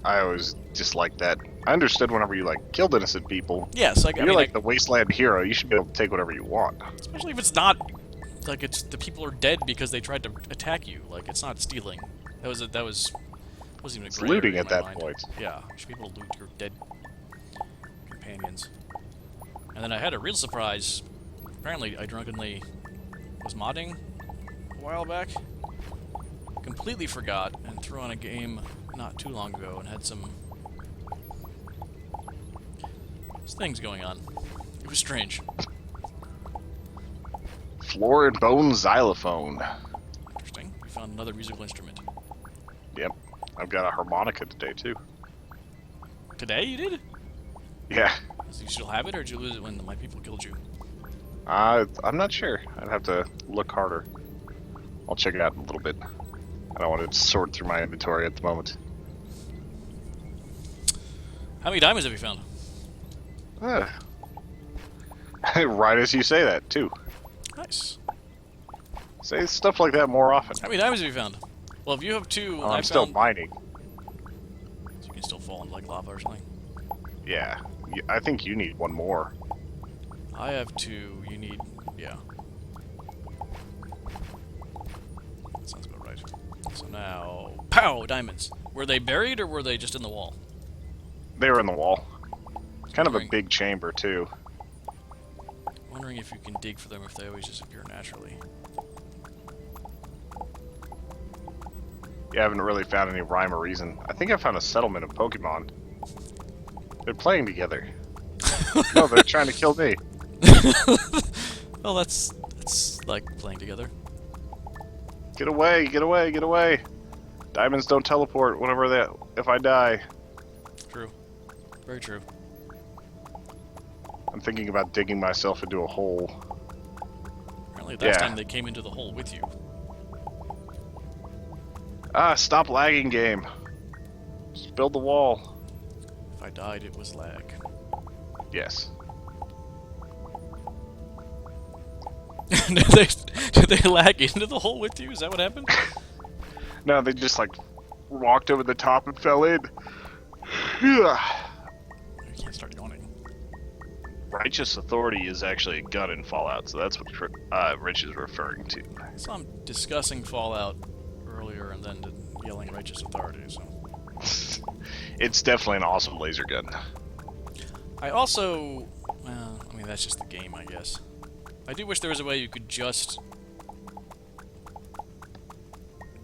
I always disliked that. I understood whenever you killed innocent people. Yes, I You're mean, the wasteland hero. You should be able to take whatever you want. especially if it's not like it's the people are dead because they tried to attack you. Like it's not stealing. That wasn't even a It's gray looting area in at my that mind. point. Yeah, you should be able to loot your dead companions. And then I had a real surprise. Apparently, I drunkenly was modding a while back. Completely forgot and threw on a game not too long ago and had some things going on. It was strange. Floor and bone xylophone. Interesting. We found another musical instrument. Yep. I've got a harmonica today, too. Today you did? Yeah. Did you still have it, or did you lose it when my people killed you? I'm not sure. I'd have to look harder. I'll check it out in a little bit. I don't want to sort through my inventory at the moment. How many diamonds have you found? Right as you say that, too. Nice. Say stuff like that more often. How many diamonds have you found? Well, if you have 2, Oh, I I'm still found... mining. So you can still fall into like lava or something. Yeah. I think you need one more. I have 2. You need... yeah. That sounds about right. So now... Pow! Diamonds. Were they buried, or were they just in the wall? They were in the wall. Kind of a Wondering- big chamber, too. Wondering if you can dig for them, if they always just appear naturally. Yeah, I haven't really found any rhyme or reason. I think I found a settlement of Pokemon. They're playing together. No, they're trying to kill me. Well, that's like playing together. Get away, get away, get away. Diamonds don't teleport whenever they... if I die. True. Very true. I'm thinking about digging myself into a hole. Apparently last Yeah. time they came into the hole with you. Ah, stop lagging, game. Just build the wall. If I died, it was lag. Yes. did they lag into the hole with you? Is that what happened? No, they just, like, walked over the top and fell in. Yeah. You can't start yawning. Righteous authority is actually a gun in Fallout, so that's what Rich is referring to. I saw him discussing Fallout earlier and then yelling righteous authority, so... It's definitely an awesome laser gun. I also... well, I mean, that's just the game, I guess. I do wish there was a way you could just...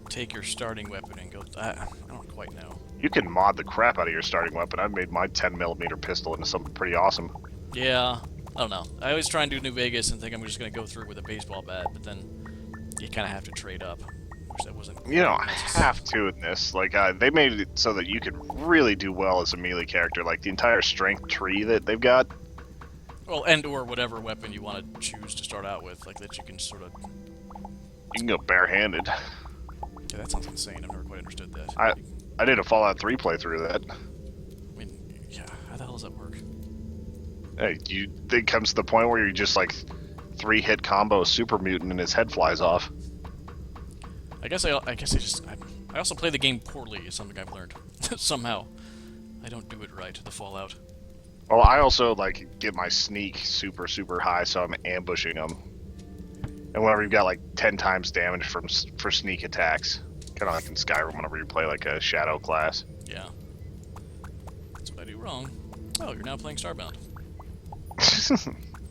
take your starting weapon and go... I don't quite know. You can mod the crap out of your starting weapon. I've made my 10mm pistol into something pretty awesome. Yeah, I don't know. I always try and do New Vegas and think I'm just going to go through with a baseball bat, but then you kind of have to trade up. Wish that wasn't... You don't have to in this. Like, they made it so that you could really do well as a melee character. Like, the entire strength tree that they've got. Well, and or whatever weapon you want to choose to start out with, like that you can sort of... You can go barehanded. Yeah, that sounds insane. I've never quite understood that. I did a Fallout 3 playthrough of that. I mean, yeah, how the hell does that work? Hey, it comes to the point where you just, like, 3-hit combo super mutant and his head flies off. I guess I also play the game poorly, is something I've learned. Somehow. I don't do it right, the Fallout. Well, I also, like, get my sneak super, super high, so I'm ambushing them. And whenever you've got, like, 10 times damage for sneak attacks. Kind of like in Skyrim whenever you play, like, a shadow class. Yeah. That's what I do wrong. Oh, you're now playing Starbound.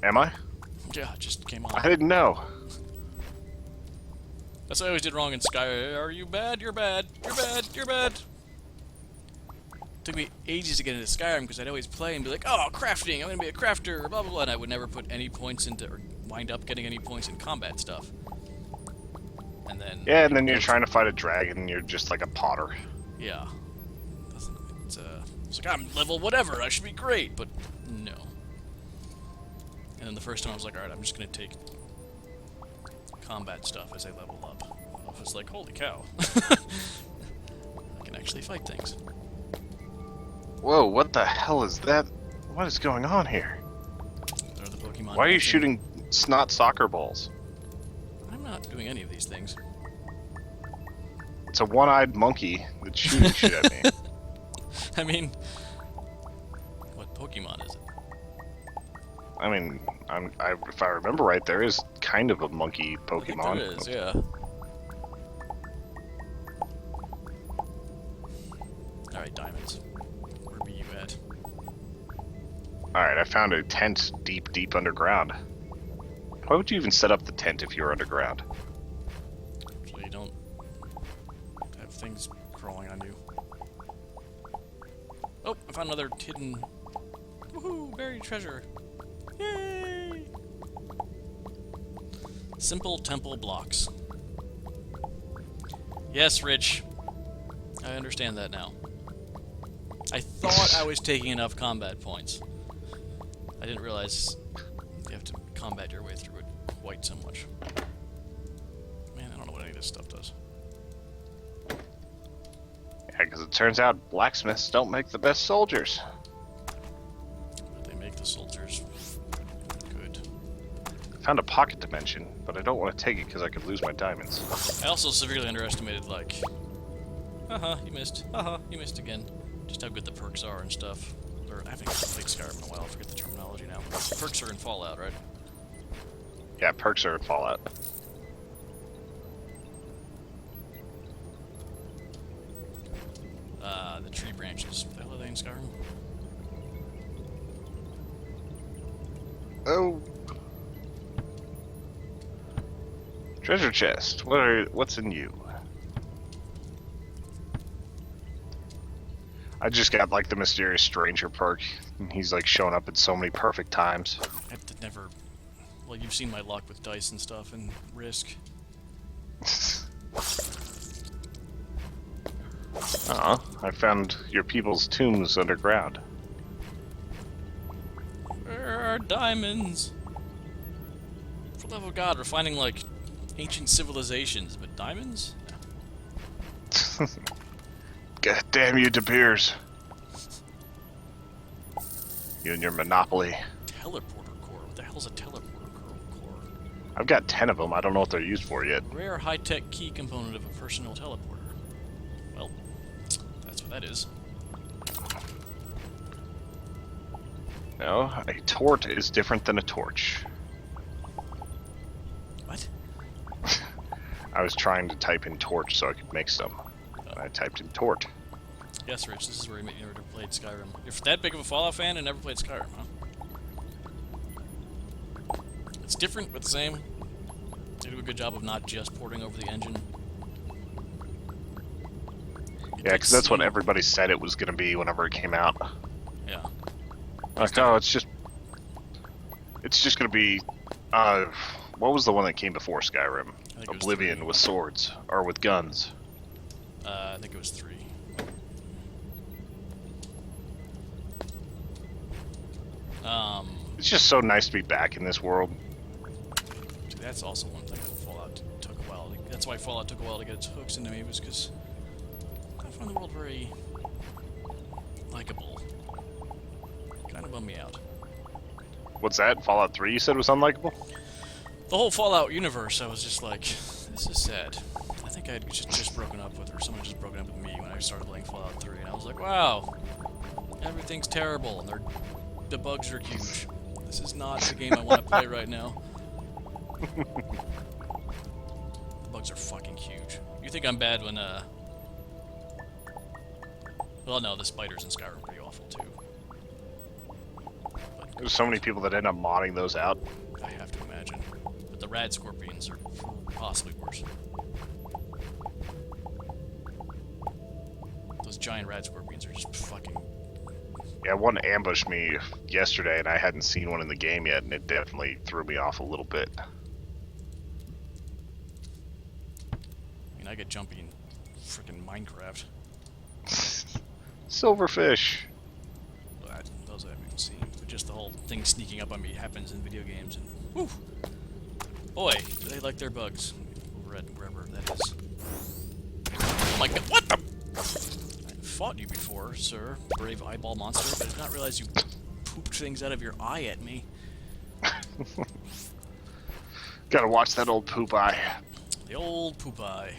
Am I? Yeah, it just came on. I didn't know. That's what I always did wrong in Sky. Are you bad? You're bad. You're bad. You're bad. Took me ages to get into Skyrim because I'd always play and be like, oh, crafting, I'm going to be a crafter, blah, blah, blah, and I would never put any points into, or wind up getting any points in combat stuff. And then... Yeah, and then you're trying to fight a dragon and you're just like a potter. Yeah. It's like, I'm level whatever, I should be great, but no. And then the first time I was like, alright, I'm just going to take combat stuff as I level up. I was like, holy cow. I can actually fight things. Whoa, what the hell is that? What is going on here? There are the Pokemon. Why are you dancing. shooting snot soccer balls? I'm not doing any of these things. It's a one-eyed monkey that's shooting shit at me. I mean, what Pokemon is it? I mean, if I remember right, there is kind of a monkey I think Pokemon. there is, yeah. Alright, diamonds. Where be you at? Alright, I found a tent deep, deep underground. Why would you even set up the tent if you're underground? So you don't have things crawling on you. Oh, I found another hidden... Woohoo! Buried treasure! Yay! Simple temple blocks. Yes, Rich. I understand that now. I thought I was taking enough combat points. I didn't realize you have to combat your way through it quite so much. Man, I don't know what any of this stuff does. Yeah, because it turns out blacksmiths don't make the best soldiers. But they make the soldiers good. I found a pocket dimension, but I don't want to take it because I could lose my diamonds. I also severely underestimated, like... Haha, you missed. Haha, you missed again. Just how good the perks are and stuff. Or, I haven't played Skyrim in a while, I forget the terminology now. Perks are in Fallout, right? Yeah, perks are in Fallout. The tree branches. What the hell are they in Skyrim? Oh. Treasure chest. What's in you? I just got like the mysterious stranger perk. And he's like showing up at so many perfect times. I've never... Well, you've seen my luck with dice and stuff, and Risk. I found your people's tombs underground. Where are diamonds? For the love of God, we're finding, like, ancient civilizations, but diamonds? God damn you, De Beers. You and your Monopoly. Teleporter core? What the hell's a teleporter core? I've got 10 of them. I don't know what they're used for yet. Rare high-tech key component of a personal teleporter. Well, that's what that is. No, a tort is different than a torch. What? I was trying to type in torch so I could make some. I typed in tort. Yes, Rich, this is where you never played Skyrim. You're that big of a Fallout fan and never played Skyrim, huh? It's different, but the same. They do a good job of not just porting over the engine. Yeah, because that's what everybody said it was going to be whenever it came out. Yeah. Like, oh, it's just going to be, what was the one that came before Skyrim? Oblivion with swords, or with guns. I think it was 3. It's just so nice to be back in this world. That's also one thing that Fallout took a while. That's why Fallout took a while to get its hooks into me, was because I found the world very likable. Kind of bummed me out. What's that? Fallout 3 you said was unlikable? The whole Fallout universe, I was just like, this is sad. I think I had just broken up with her. Someone just broken up with me when I started playing Fallout 3, and I was like, wow, everything's terrible, and the bugs are huge. This is not the game I want to play right now. The bugs are fucking huge. You think I'm bad when, well, no, the spiders in Skyrim are pretty awful, too. But There's so many people that end up modding those out. I have to imagine. But the rad scorpions are possibly worse. Those giant rad scorpions are just fucking... Yeah, one ambushed me yesterday, and I hadn't seen one in the game yet, and it definitely threw me off a little bit. I mean, I get jumpy in freaking Minecraft. Silverfish. Those I haven't even seen. But just the whole thing sneaking up on me happens in video games, and whew, boy, do they like their bugs. Wherever that is. Oh my god, what the? I've fought you before, sir, brave eyeball monster, but I did not realize you pooped things out of your eye at me. Gotta watch that old poop eye. The old poop eye.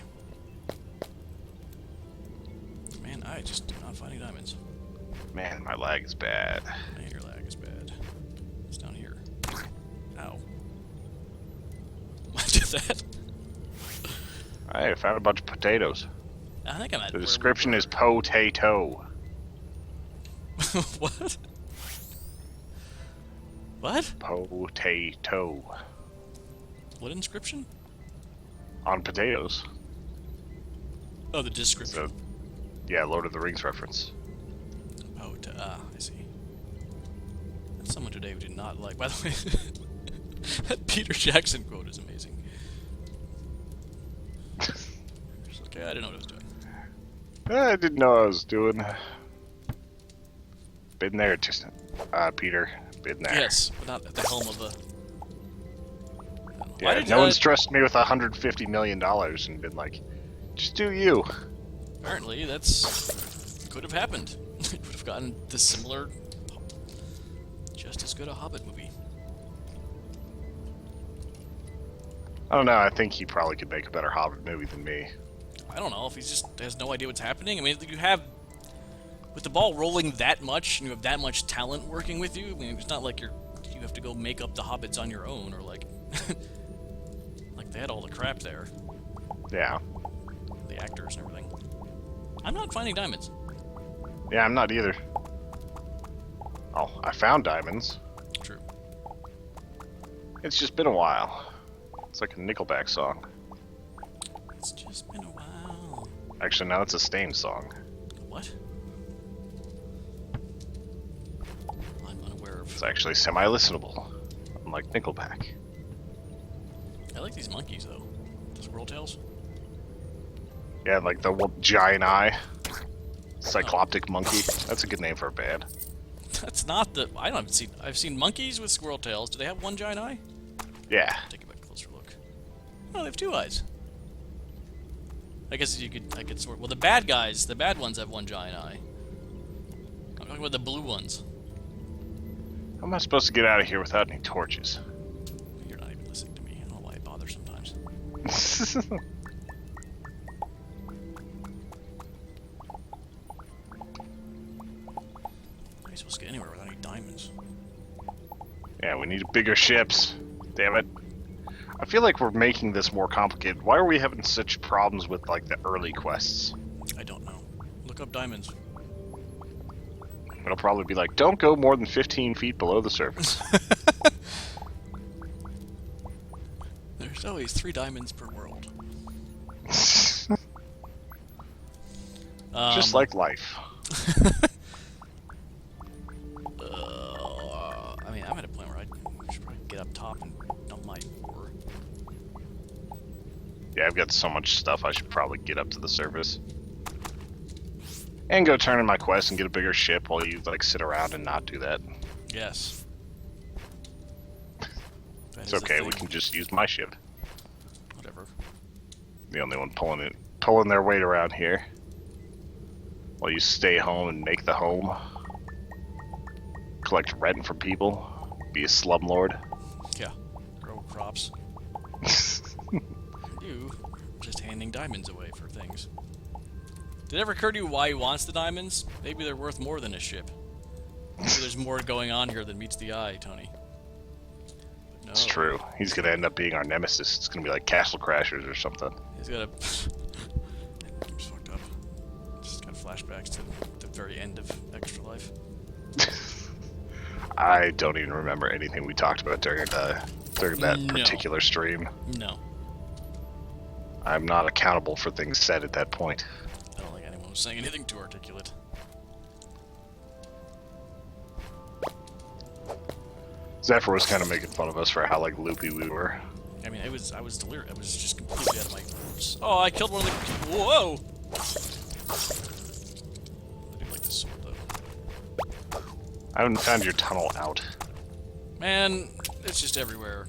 Man, I just am not finding diamonds. Man, my lag is bad. Man, your lag is bad. It's down here. Ow. that. I found a bunch of potatoes. I think I'm at The where we description were. is potato. What? What? Potato. What inscription? On potatoes. Oh, the description. So, yeah, Lord of the Rings reference. Oh, I see. That's someone today who did not like. By the way, that Peter Jackson quote is amazing. Just like, yeah, I didn't know what I was doing. I didn't know what I was doing. Been there, just Peter. Been there. Yes, but not at the helm of the. Yeah, no one's trusted me with $150 million and been like, just do you. Apparently, that's could have happened. It would have gotten the similar, just as good a Hobbit movie. I don't know, I think he probably could make a better Hobbit movie than me. I don't know if he just has no idea what's happening. I mean, you have with the ball rolling that much, and you have that much talent working with you. I mean, it's not like you have to go make up the hobbits on your own, or like like they had all the crap there, Yeah. the actors and everything. I'm not finding diamonds. Yeah, I'm not either. Oh, I found diamonds. True. It's just been a while. It's like a Nickelback song. It's just been a while. Actually, no, it's a Stain song. What? I'm unaware of. It's actually semi-listenable, unlike Nickelback. I like these monkeys though. The squirrel tails. Yeah, like the giant eye. Cycloptic monkey. That's a good name for a band. That's not the. I don't see. I've seen monkeys with squirrel tails. Do they have one giant eye? Yeah. Take a closer look. Oh, they have two eyes. I guess you could. I could sort. Well, the bad guys, the bad ones have one giant eye. I'm talking about the blue ones. How am I supposed to get out of here without any torches? You're not even listening to me. I don't know why I bother sometimes. How are you supposed to get anywhere without any diamonds? Yeah, we need bigger ships. Damn it. I feel like we're making this more complicated. Why are we having such problems with, like, the early quests? I don't know. Look up diamonds. It'll probably be like, don't go more than 15 feet below the surface. There's always 3 diamonds per world. Just like life. I mean, I'm at a point where I should probably get up top and dump my ore. Yeah, I've got so much stuff I should probably get up to the surface. And go turn in my quest and get a bigger ship while you, like, sit around and not do that. Yes. It's okay, we can just use my ship. Whatever. The only one pulling their weight around here. While you stay home and make the home. Collect rent from people. Be a slumlord. Yeah. Grow crops. You just handing diamonds away for things. Did it ever occur to you why he wants the diamonds? Maybe they're worth more than a ship. Maybe there's more going on here than meets the eye, Tony. But no. It's true. He's gonna end up being our nemesis. It's gonna be like Castle Crashers or something. He's got a... Game's fucked up. Just got flashbacks to the very end of Extra Life. I don't even remember anything we talked about during that particular stream. No. I'm not accountable for things said at that point. I don't think anyone was saying anything too articulate. Zephyr was kind of making fun of us for how, like, loopy we were. I mean, I was delirious. I was just completely out of my... Oh, I killed one of the... Whoa! I do like this sword, though. I haven't found your tunnel out. Man, it's just everywhere.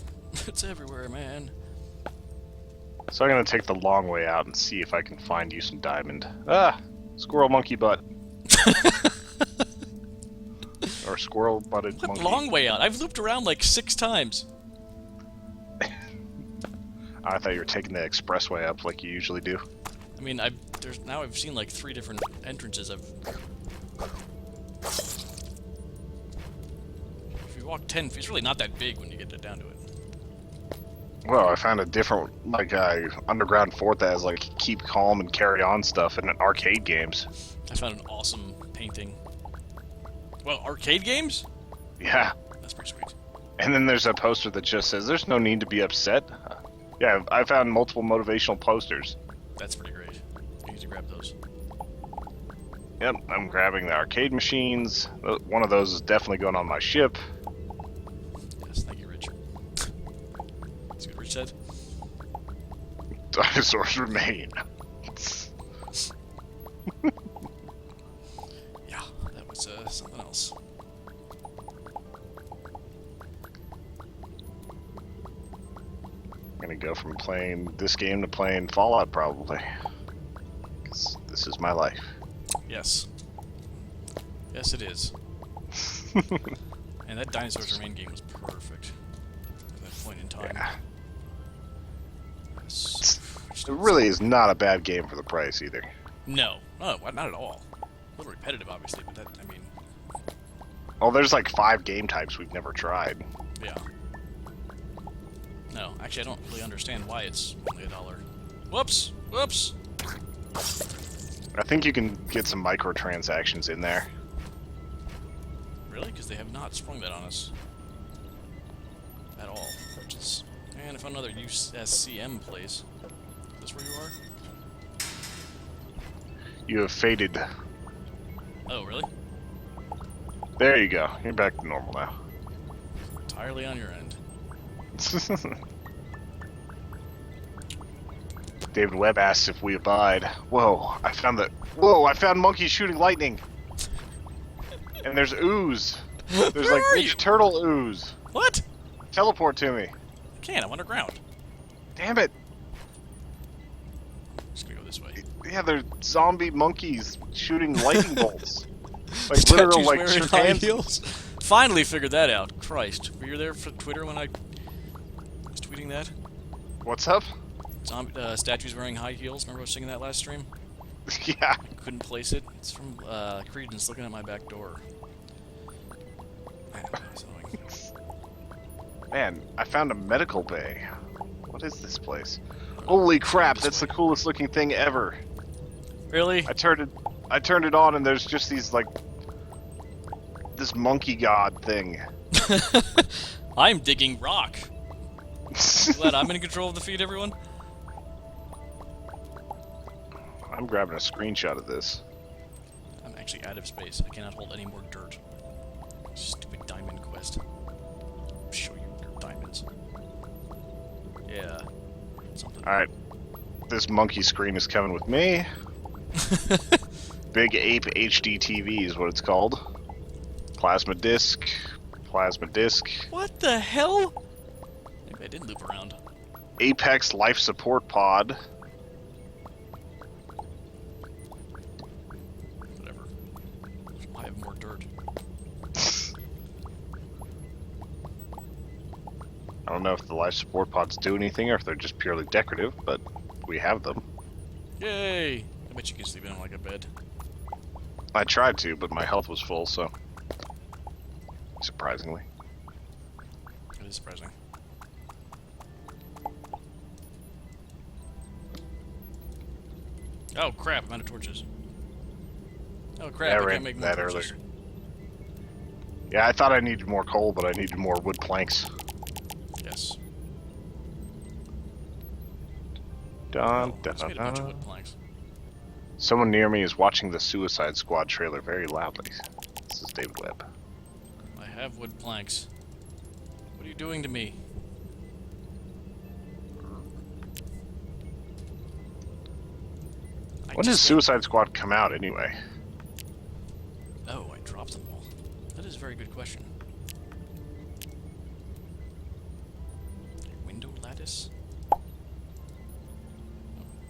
It's everywhere, man. So I'm gonna take the long way out and see if I can find you some diamond. Ah! Squirrel monkey butt. Or squirrel butted What monkey. long way out? I've looped around like 6 times. I thought you were taking the expressway up like you usually do. I mean, I've seen like 3 different entrances. If you walk 10 feet, it's really not that big when you get down to it. Well, I found a different, like, underground fort that has, like, keep calm and carry on stuff in arcade games. I found an awesome painting. Well, arcade games? Yeah. That's pretty sweet. And then there's a poster that just says, there's no need to be upset. Yeah, I found multiple motivational posters. That's pretty great. I need to grab those. Yep, I'm grabbing the arcade machines. One of those is definitely going on my ship. Yes, thank you, Richard. That's what Rich said. Dinosaurs remain. Yeah, that was something else. I'm gonna go from playing this game to playing Fallout, probably. 'Cause this is my life. Yes. Yes, it is. And that Dinosaurs Remain game was perfect at that point in time. Yeah. Yes. It really is not a bad game for the price, either. No, not at all. A little repetitive, obviously, but that, I mean, Oh, there's like 5 game types we've never tried. yeah. No, actually, I don't really understand why it's only $1. Whoops! Whoops! I think you can get some microtransactions in there. Really? Because they have not sprung that on us at all. Which is, man, I found another USCM place. Is this where you are? You have faded. Oh, really? There you go. You're back to normal now. Entirely on your end. David Webb asks if we abide. Whoa, I found Whoa, I found monkeys shooting lightning. And there's ooze. There's Where like are Ninja you? Turtle ooze. What? Teleport to me. I can't, I'm underground. Damn it. I'm just gonna go this way. Yeah, they're zombie monkeys shooting lightning bolts. Like Statues literal, like wearing high chimpanzees. heels. Finally figured that out. Christ. Were you there for Twitter when I was tweeting that? What's up? Statues wearing high heels. Remember I was singing that last stream? Yeah. Couldn't place it. It's from Credence looking at my back door. Man, that's annoying. Man, I found a medical bay. What is this place? Holy crap, this that's the way. coolest looking thing ever. Really? I turned it on and there's just these like this monkey god thing. I'm digging rock. Glad I'm in control of the feed, everyone. I'm grabbing a screenshot of this. I'm actually out of space. I cannot hold any more dirt. Stupid diamond quest. Show you your diamonds. Yeah. Something. Alright. This monkey screen is coming with me. Big Ape HD TV is what it's called. Plasma disc. Plasma disc. What the hell? Maybe I did loop around. Apex life support pod. Whatever. I have more dirt. I don't know if the life support pods do anything or if they're just purely decorative, but we have them. Yay! I bet you can sleep in like a bed. I tried to, but my health was full, so... Surprisingly. It is surprising. Oh crap, I'm out of torches. Oh crap, Yeah, I I ran can't make more that torches. earlier. Yeah, I thought I needed more coal, but I needed more wood planks. Yes. Dun, Oh, dun, just made a bunch of dun. wood planks. Someone near me is watching the Suicide Squad trailer very loudly. This is David Webb. I have wood planks. What are you doing to me? When does Suicide Squad come out, anyway? Oh, I dropped them all. That is a very good question. Window lattice? Oh,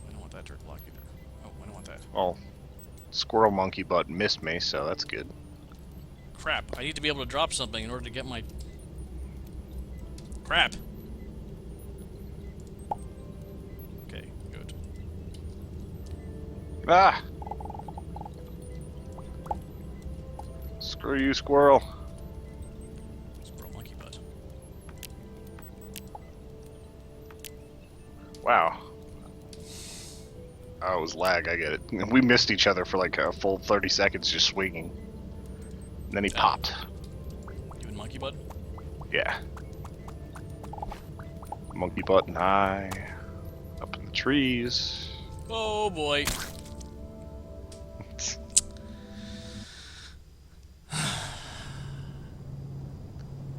I don't want that dirt block either. Oh, I don't want that. Well, Squirrel Monkey Butt missed me, so that's good. Crap, I need to be able to drop something in order to get my... Crap! Okay, good. Ah! Screw you, Squirrel. Squirrel monkey butt. Wow. Oh, it was lag, I get it. We missed each other for like a full 30 seconds just swinging. And then he popped. You and Monkey Bud? Yeah. Monkey butt and I. Up in the trees. Oh boy.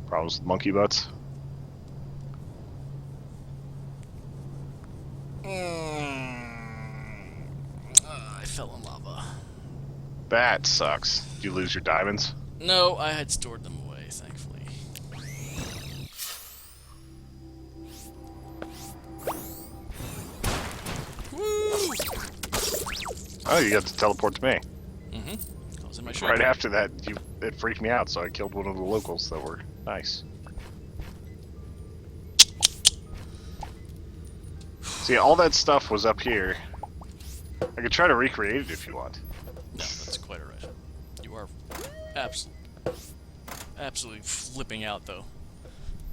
Problems with monkey butts? I fell in lava. That sucks. Did you lose your diamonds? No, I had stored them away, thankfully. Woo! Oh, you got to teleport to me. I was in my ship. Right after that, it freaked me out, so I killed one of the locals that were nice. See, all that stuff was up here. I could try to recreate it if you want. No, that's quite alright. You are absolutely flipping out, though.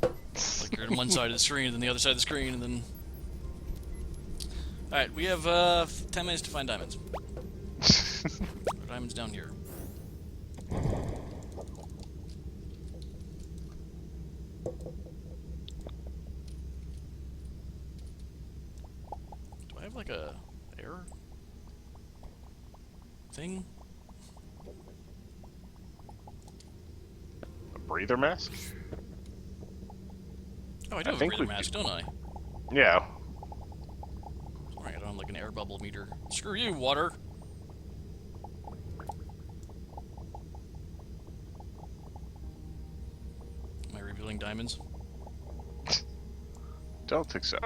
Like you're on one side of the screen, and then the other side of the screen, and then... Alright, we have 10 minutes to find diamonds. Diamonds down here. Do I have like a error thing? A breather mask? Oh, I do have a breather mask, don't I? Yeah. Alright, I don't have like an air bubble meter. Screw you, water! Am I revealing diamonds? Don't think so.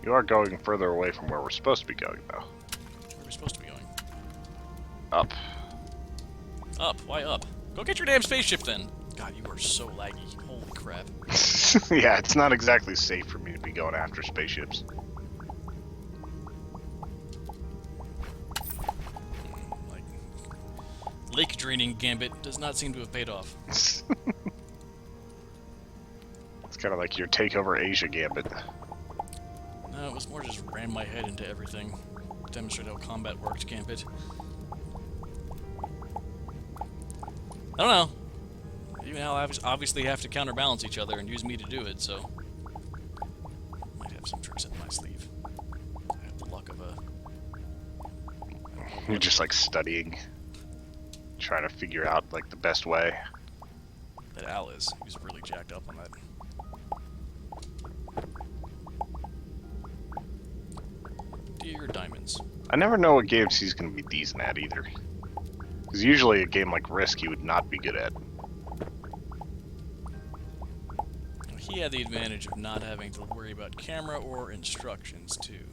You are going further away from where we're supposed to be going, though. Where are we supposed to be going? Up. Up? Why up? Go get your damn spaceship then! God, you are so laggy. Holy crap. Yeah, it's not exactly safe for me to be going after spaceships. Like, lake draining gambit does not seem to have paid off. It's kind of like your takeover Asia gambit. No, it was more just ram my head into everything. Demonstrate how combat works, gambit. I don't know. You now obviously have to counterbalance each other and use me to do it, so... Might have some tricks up my sleeve. I have the luck of a... You're just like studying, trying to figure out like the best way. That Al is. He was really jacked up on that. Dear diamonds. I never know what games he's going to be decent at either. Because usually a game like Risk he would not be good at. He had the advantage of not having to worry about camera or instructions, too.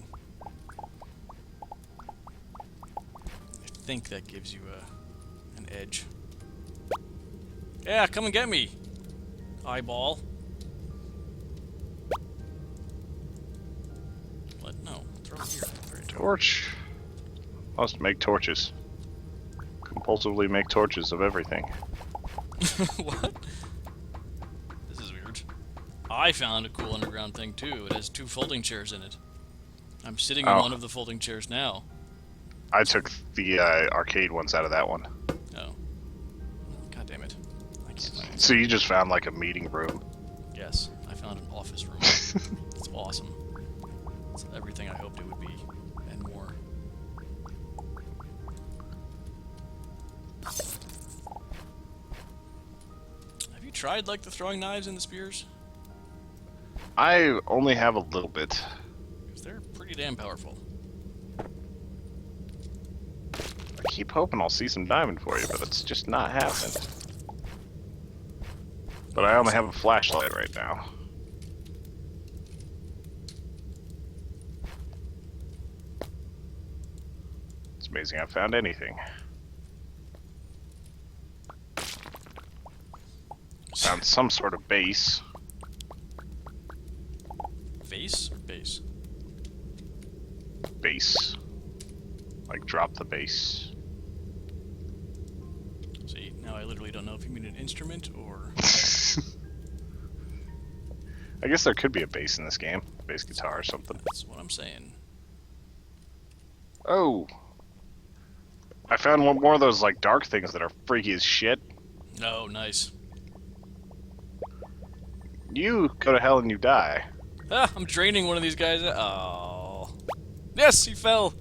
I think that gives you an edge. Yeah, come and get me, eyeball. What? No, throw it here. There you go. Torch. Must make torches. Compulsively make torches of everything. What? This is weird. I found a cool underground thing too. It has 2 folding chairs in it. I'm sitting in one of the folding chairs now. I took the arcade ones out of that one. Oh. God damn it. I can't find it. So you just found like a meeting room. Yes, I found an office room. It's awesome. It's everything I hoped it would be, and more. Have you tried, like, the throwing knives and the spears? I only have a little bit. Because they're pretty damn powerful. I keep hoping I'll see some diamond for you, but it's just not happening. But I only have a flashlight right now. It's amazing I found anything. Found some sort of base. Vase or base? Base. Like drop the base. See, now I literally don't know if you mean an instrument or... I guess there could be a bass in this game. Bass guitar or something. That's what I'm saying. Oh! I found one more of those, like, dark things that are freaky as shit. Oh, nice. You go to hell and you die. Ah, I'm draining one of these guys. Oh. Yes, he fell!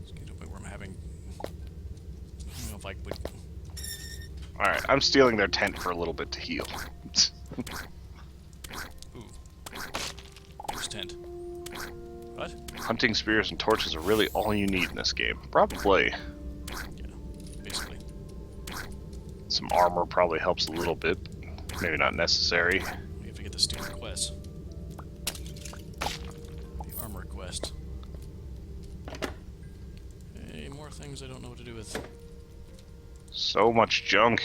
It's getting to a point where I'm having... I don't know if I would... Alright, I'm stealing their tent for a little bit to heal. Ooh. Whose tent? What? Hunting spears and torches are really all you need in this game. Probably. Yeah, basically. Some armor probably helps a little bit. Maybe not necessary. We have to get the stupid quest. The armor quest. Hey, more things I don't know what to do with. So much junk.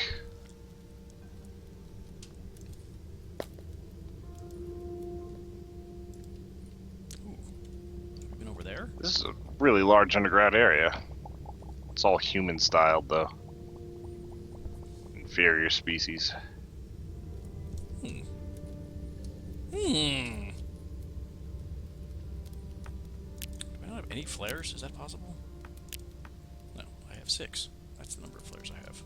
Ooh. Have we been over there? This is a really large underground area. It's all human-styled, though. Inferior species. Hmm. Do I not have any flares? Is that possible? No, I have 6. That's the number of flares I have.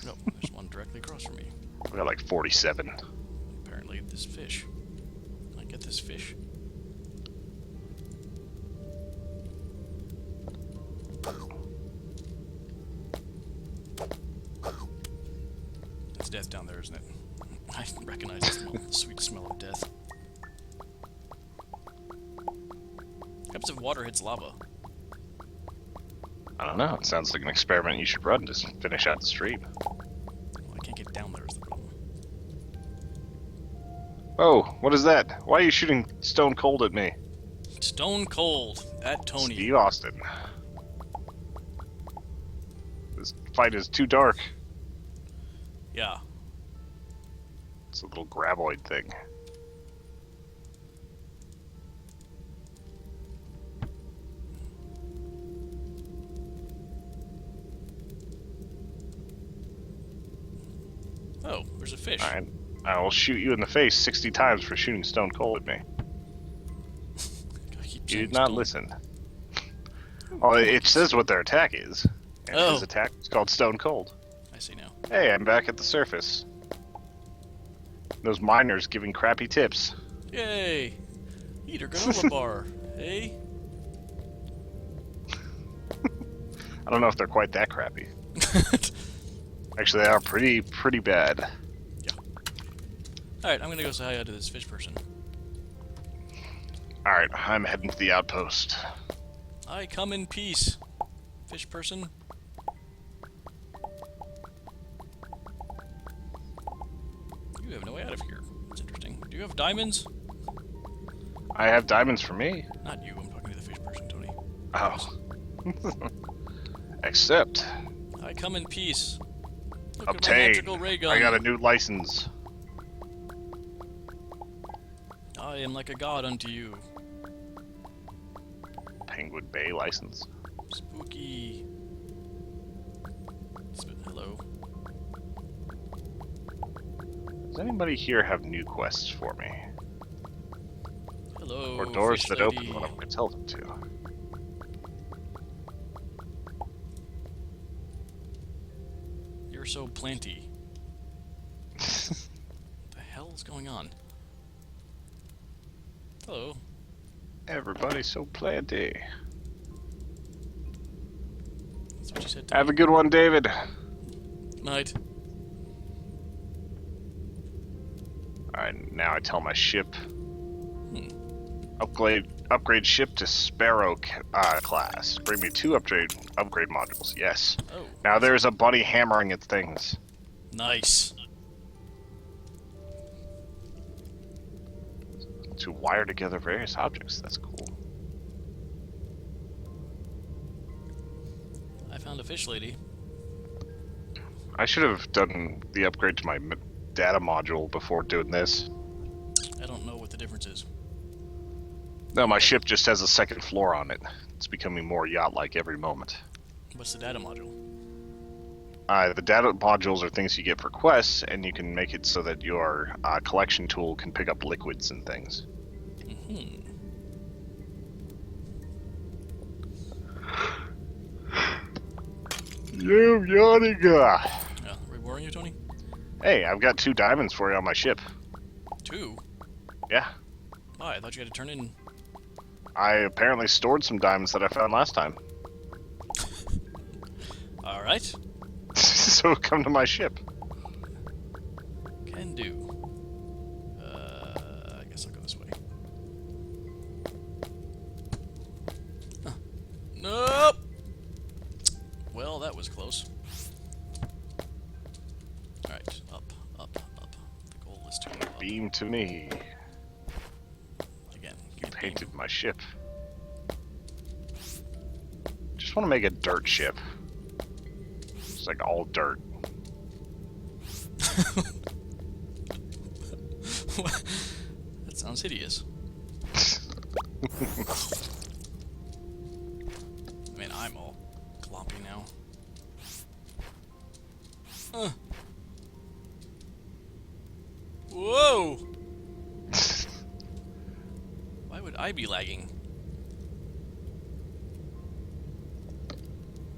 No, there's one directly across from me. We got like 47. Apparently, this fish. Can I get this fish? It's death down there, isn't it? I recognize the smell, the sweet smell of death. What happens if water hits lava? I don't know. It sounds like an experiment you should run to finish out the stream. Well, I can't get down there is the problem. Oh, what is that? Why are you shooting stone cold at me? Stone cold at Tony. Steve Austin. This fight is too dark. Yeah. It's a little graboid thing. Oh, there's a fish. Alright. I will shoot you in the face 60 times for shooting stone cold at me. I keep You saying did not stone. listen. Oh, it says what their attack is. And Oh. his attack is called stone cold. I see now. Hey, I'm back at the surface. Those miners giving crappy tips. Yay! Eat a granola bar. Hey? I don't know if they're quite that crappy. Actually, they are pretty bad. Alright, I'm gonna go say hi to this fish person. Alright, I'm heading to the outpost. I come in peace. Fish person. You have no way out of here. That's interesting. Do you have diamonds? I have diamonds for me. Not you, I'm talking to the fish person, Tony. Oh. Except, I come in peace. Look at my obtained. magical ray gun. I got a new license. I am like a god unto you. Penguin Bay license. Spooky. Hello. Does anybody here have new quests for me? Hello. Or doors fish that lady. open when I'm going to tell them to? You're so planty. What the hell is going on? Hello. Everybody's so planty. That's what you said to Have me. a good one, David. Night. Alright, now I tell my ship. Hmm. Upgrade ship to Sparrow class. Bring me 2 upgrade modules. Yes. Oh. Now there's a bunny hammering at things. Nice. To wire together various objects. That's cool. I found a fish lady. I should have done the upgrade to my data module before doing this. I don't know what the difference is. No, my ship just has a 2nd floor on it. It's becoming more yacht-like every moment. What's the data module? The data modules are things you get for quests, and you can make it so that your collection tool can pick up liquids and things. Mm-hmm. You yawning. Yeah, are we boring you, Tony? Hey, I've got 2 diamonds for you on my ship. 2? Yeah. Oh, I thought you had to turn in... I apparently stored some diamonds that I found last time. Alright. So come to my ship. Can do. I guess I'll go this way. Huh. Nope! Well, that was close. Alright, up, up, up. The goal is to go up. Beam to me. Again, You can't painted beam. my ship. Just want to make a dirt ship. It's like all dirt. That sounds hideous. Man, I'm all glompy now. Whoa! Why would I be lagging?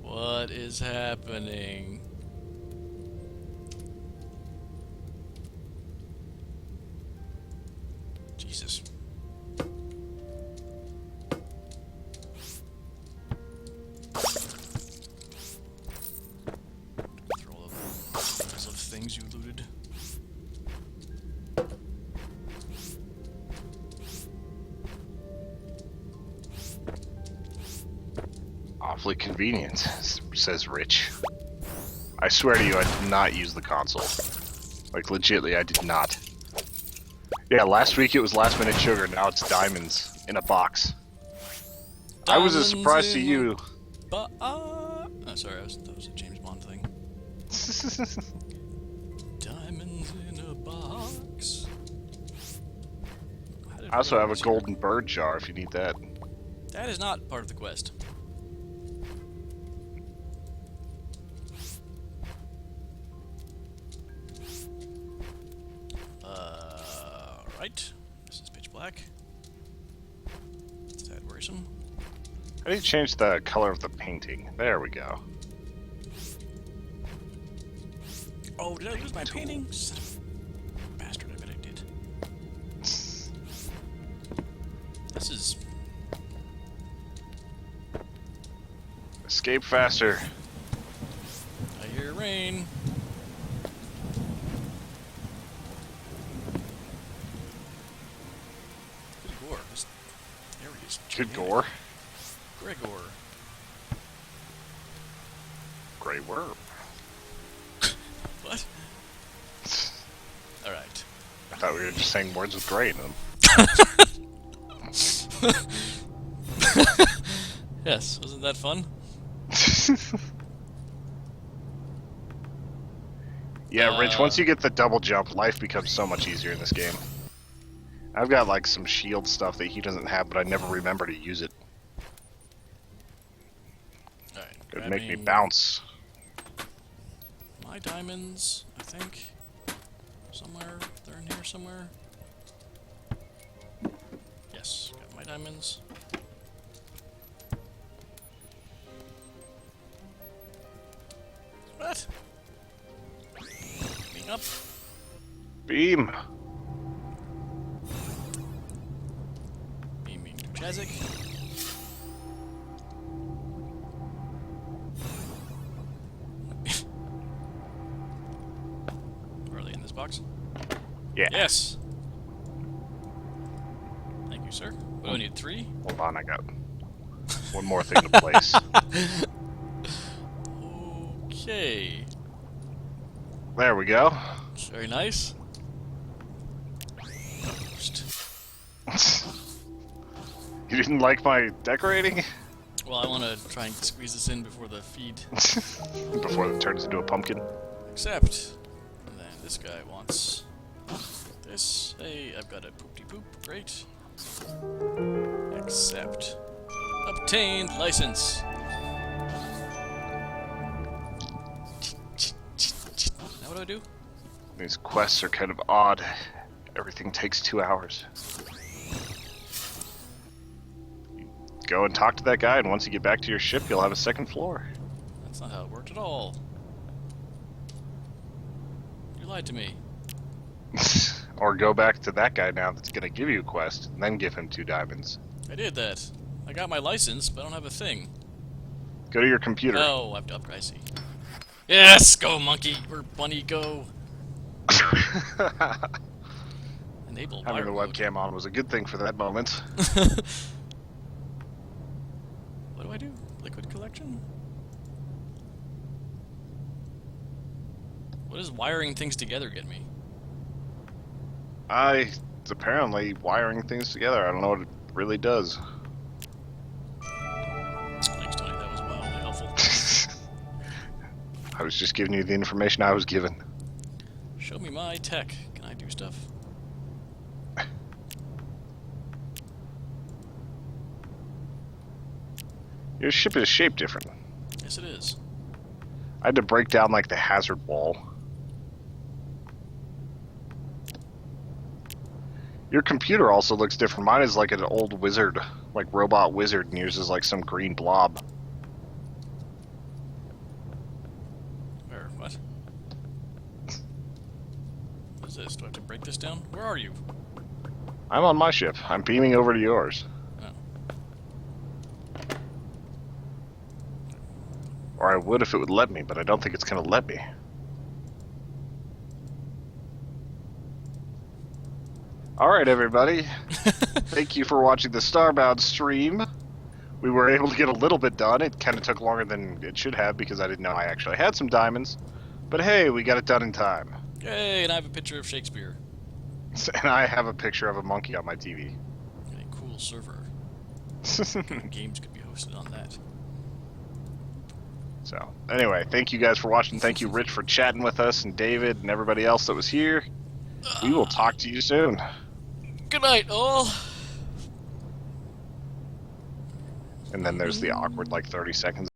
What is happening? Jesus. Throw all those of things you looted. Awfully convenient, says Rich. I swear to you, I did not use the console. Like, legitly, I did not. Yeah, last week it was last minute sugar, now it's diamonds in a box. I was as surprised to you. Oh, sorry, that was a James Bond thing. Diamonds in a box. I also have a golden bird jar if you need that. That is not part of the quest. Right. This is pitch black. Is that worrisome? How do you change the color of the painting? There we go. Oh, did I lose my painting? Son of a bastard, I bet I did. This is... Escape faster. I hear rain. Good gore. This area is Good gigantic. gore. Gregor. Grey worm. What? Alright. I thought we were just saying words with gray in them. Yes, wasn't that fun? Yeah, Rich, once you get the double jump, life becomes so much easier in this game. I've got like some shield stuff that he doesn't have, but I never remember to use it. Alright. It would make me grabbing bounce. My diamonds, I think. Somewhere. They're in here somewhere. Yes, got my diamonds. What? Being up. Beam! Beaming to Chazik. Are they in this box? Yeah. Yes! Thank you, sir. What do I need? 3? Hold on, I got one more thing to place. Okay. There we go. Very nice. You didn't like my decorating? Well, I want to try and squeeze this in before the feed. Before it turns into a pumpkin. Accept. And then this guy wants this. Hey, I've got a poop-de-poop. Great. Accept. Obtained license. I do? These quests are kind of odd. Everything takes 2 hours. Go and talk to that guy, and once you get back to your ship, you'll have a second floor. That's not how it worked at all. You lied to me. Or go back to that guy now that's gonna give you a quest, and then give him 2 diamonds. I did that. I got my license, but I don't have a thing. Go to your computer. Oh, I've dubbed. I see. Yes, go monkey or bunny, go. Enable Having the wire mode. webcam on was a good thing for that moment. What do I do? Liquid collection? What does wiring things together get me? It's apparently wiring things together. I don't know what it really does. Thanks, Tony. That was wildly helpful. I was just giving you the information I was given. Show me my tech. Can I do stuff? Your ship is shaped different. Yes, it is. I had to break down like the hazard wall. Your computer also looks different. Mine is like an old wizard, like robot wizard, and yours is like some green blob. Where? What? What is this? Do I have to break this down? Where are you? I'm on my ship. I'm beaming over to yours. Oh. Or I would if it would let me, but I don't think it's gonna let me. Alright, everybody. Thank you for watching the Starbound stream. We were able to get a little bit done. It kind of took longer than it should have because I didn't know I actually had some diamonds. But hey, we got it done in time. Yay, and I have a picture of Shakespeare. And I have a picture of a monkey on my TV. And a cool server. Games could be hosted on that. So, anyway, thank you guys for watching. Thank you, Rich, for chatting with us, and David, and everybody else that was here. We will talk to you soon. Good night, all. And then there's the awkward, like, 30 seconds.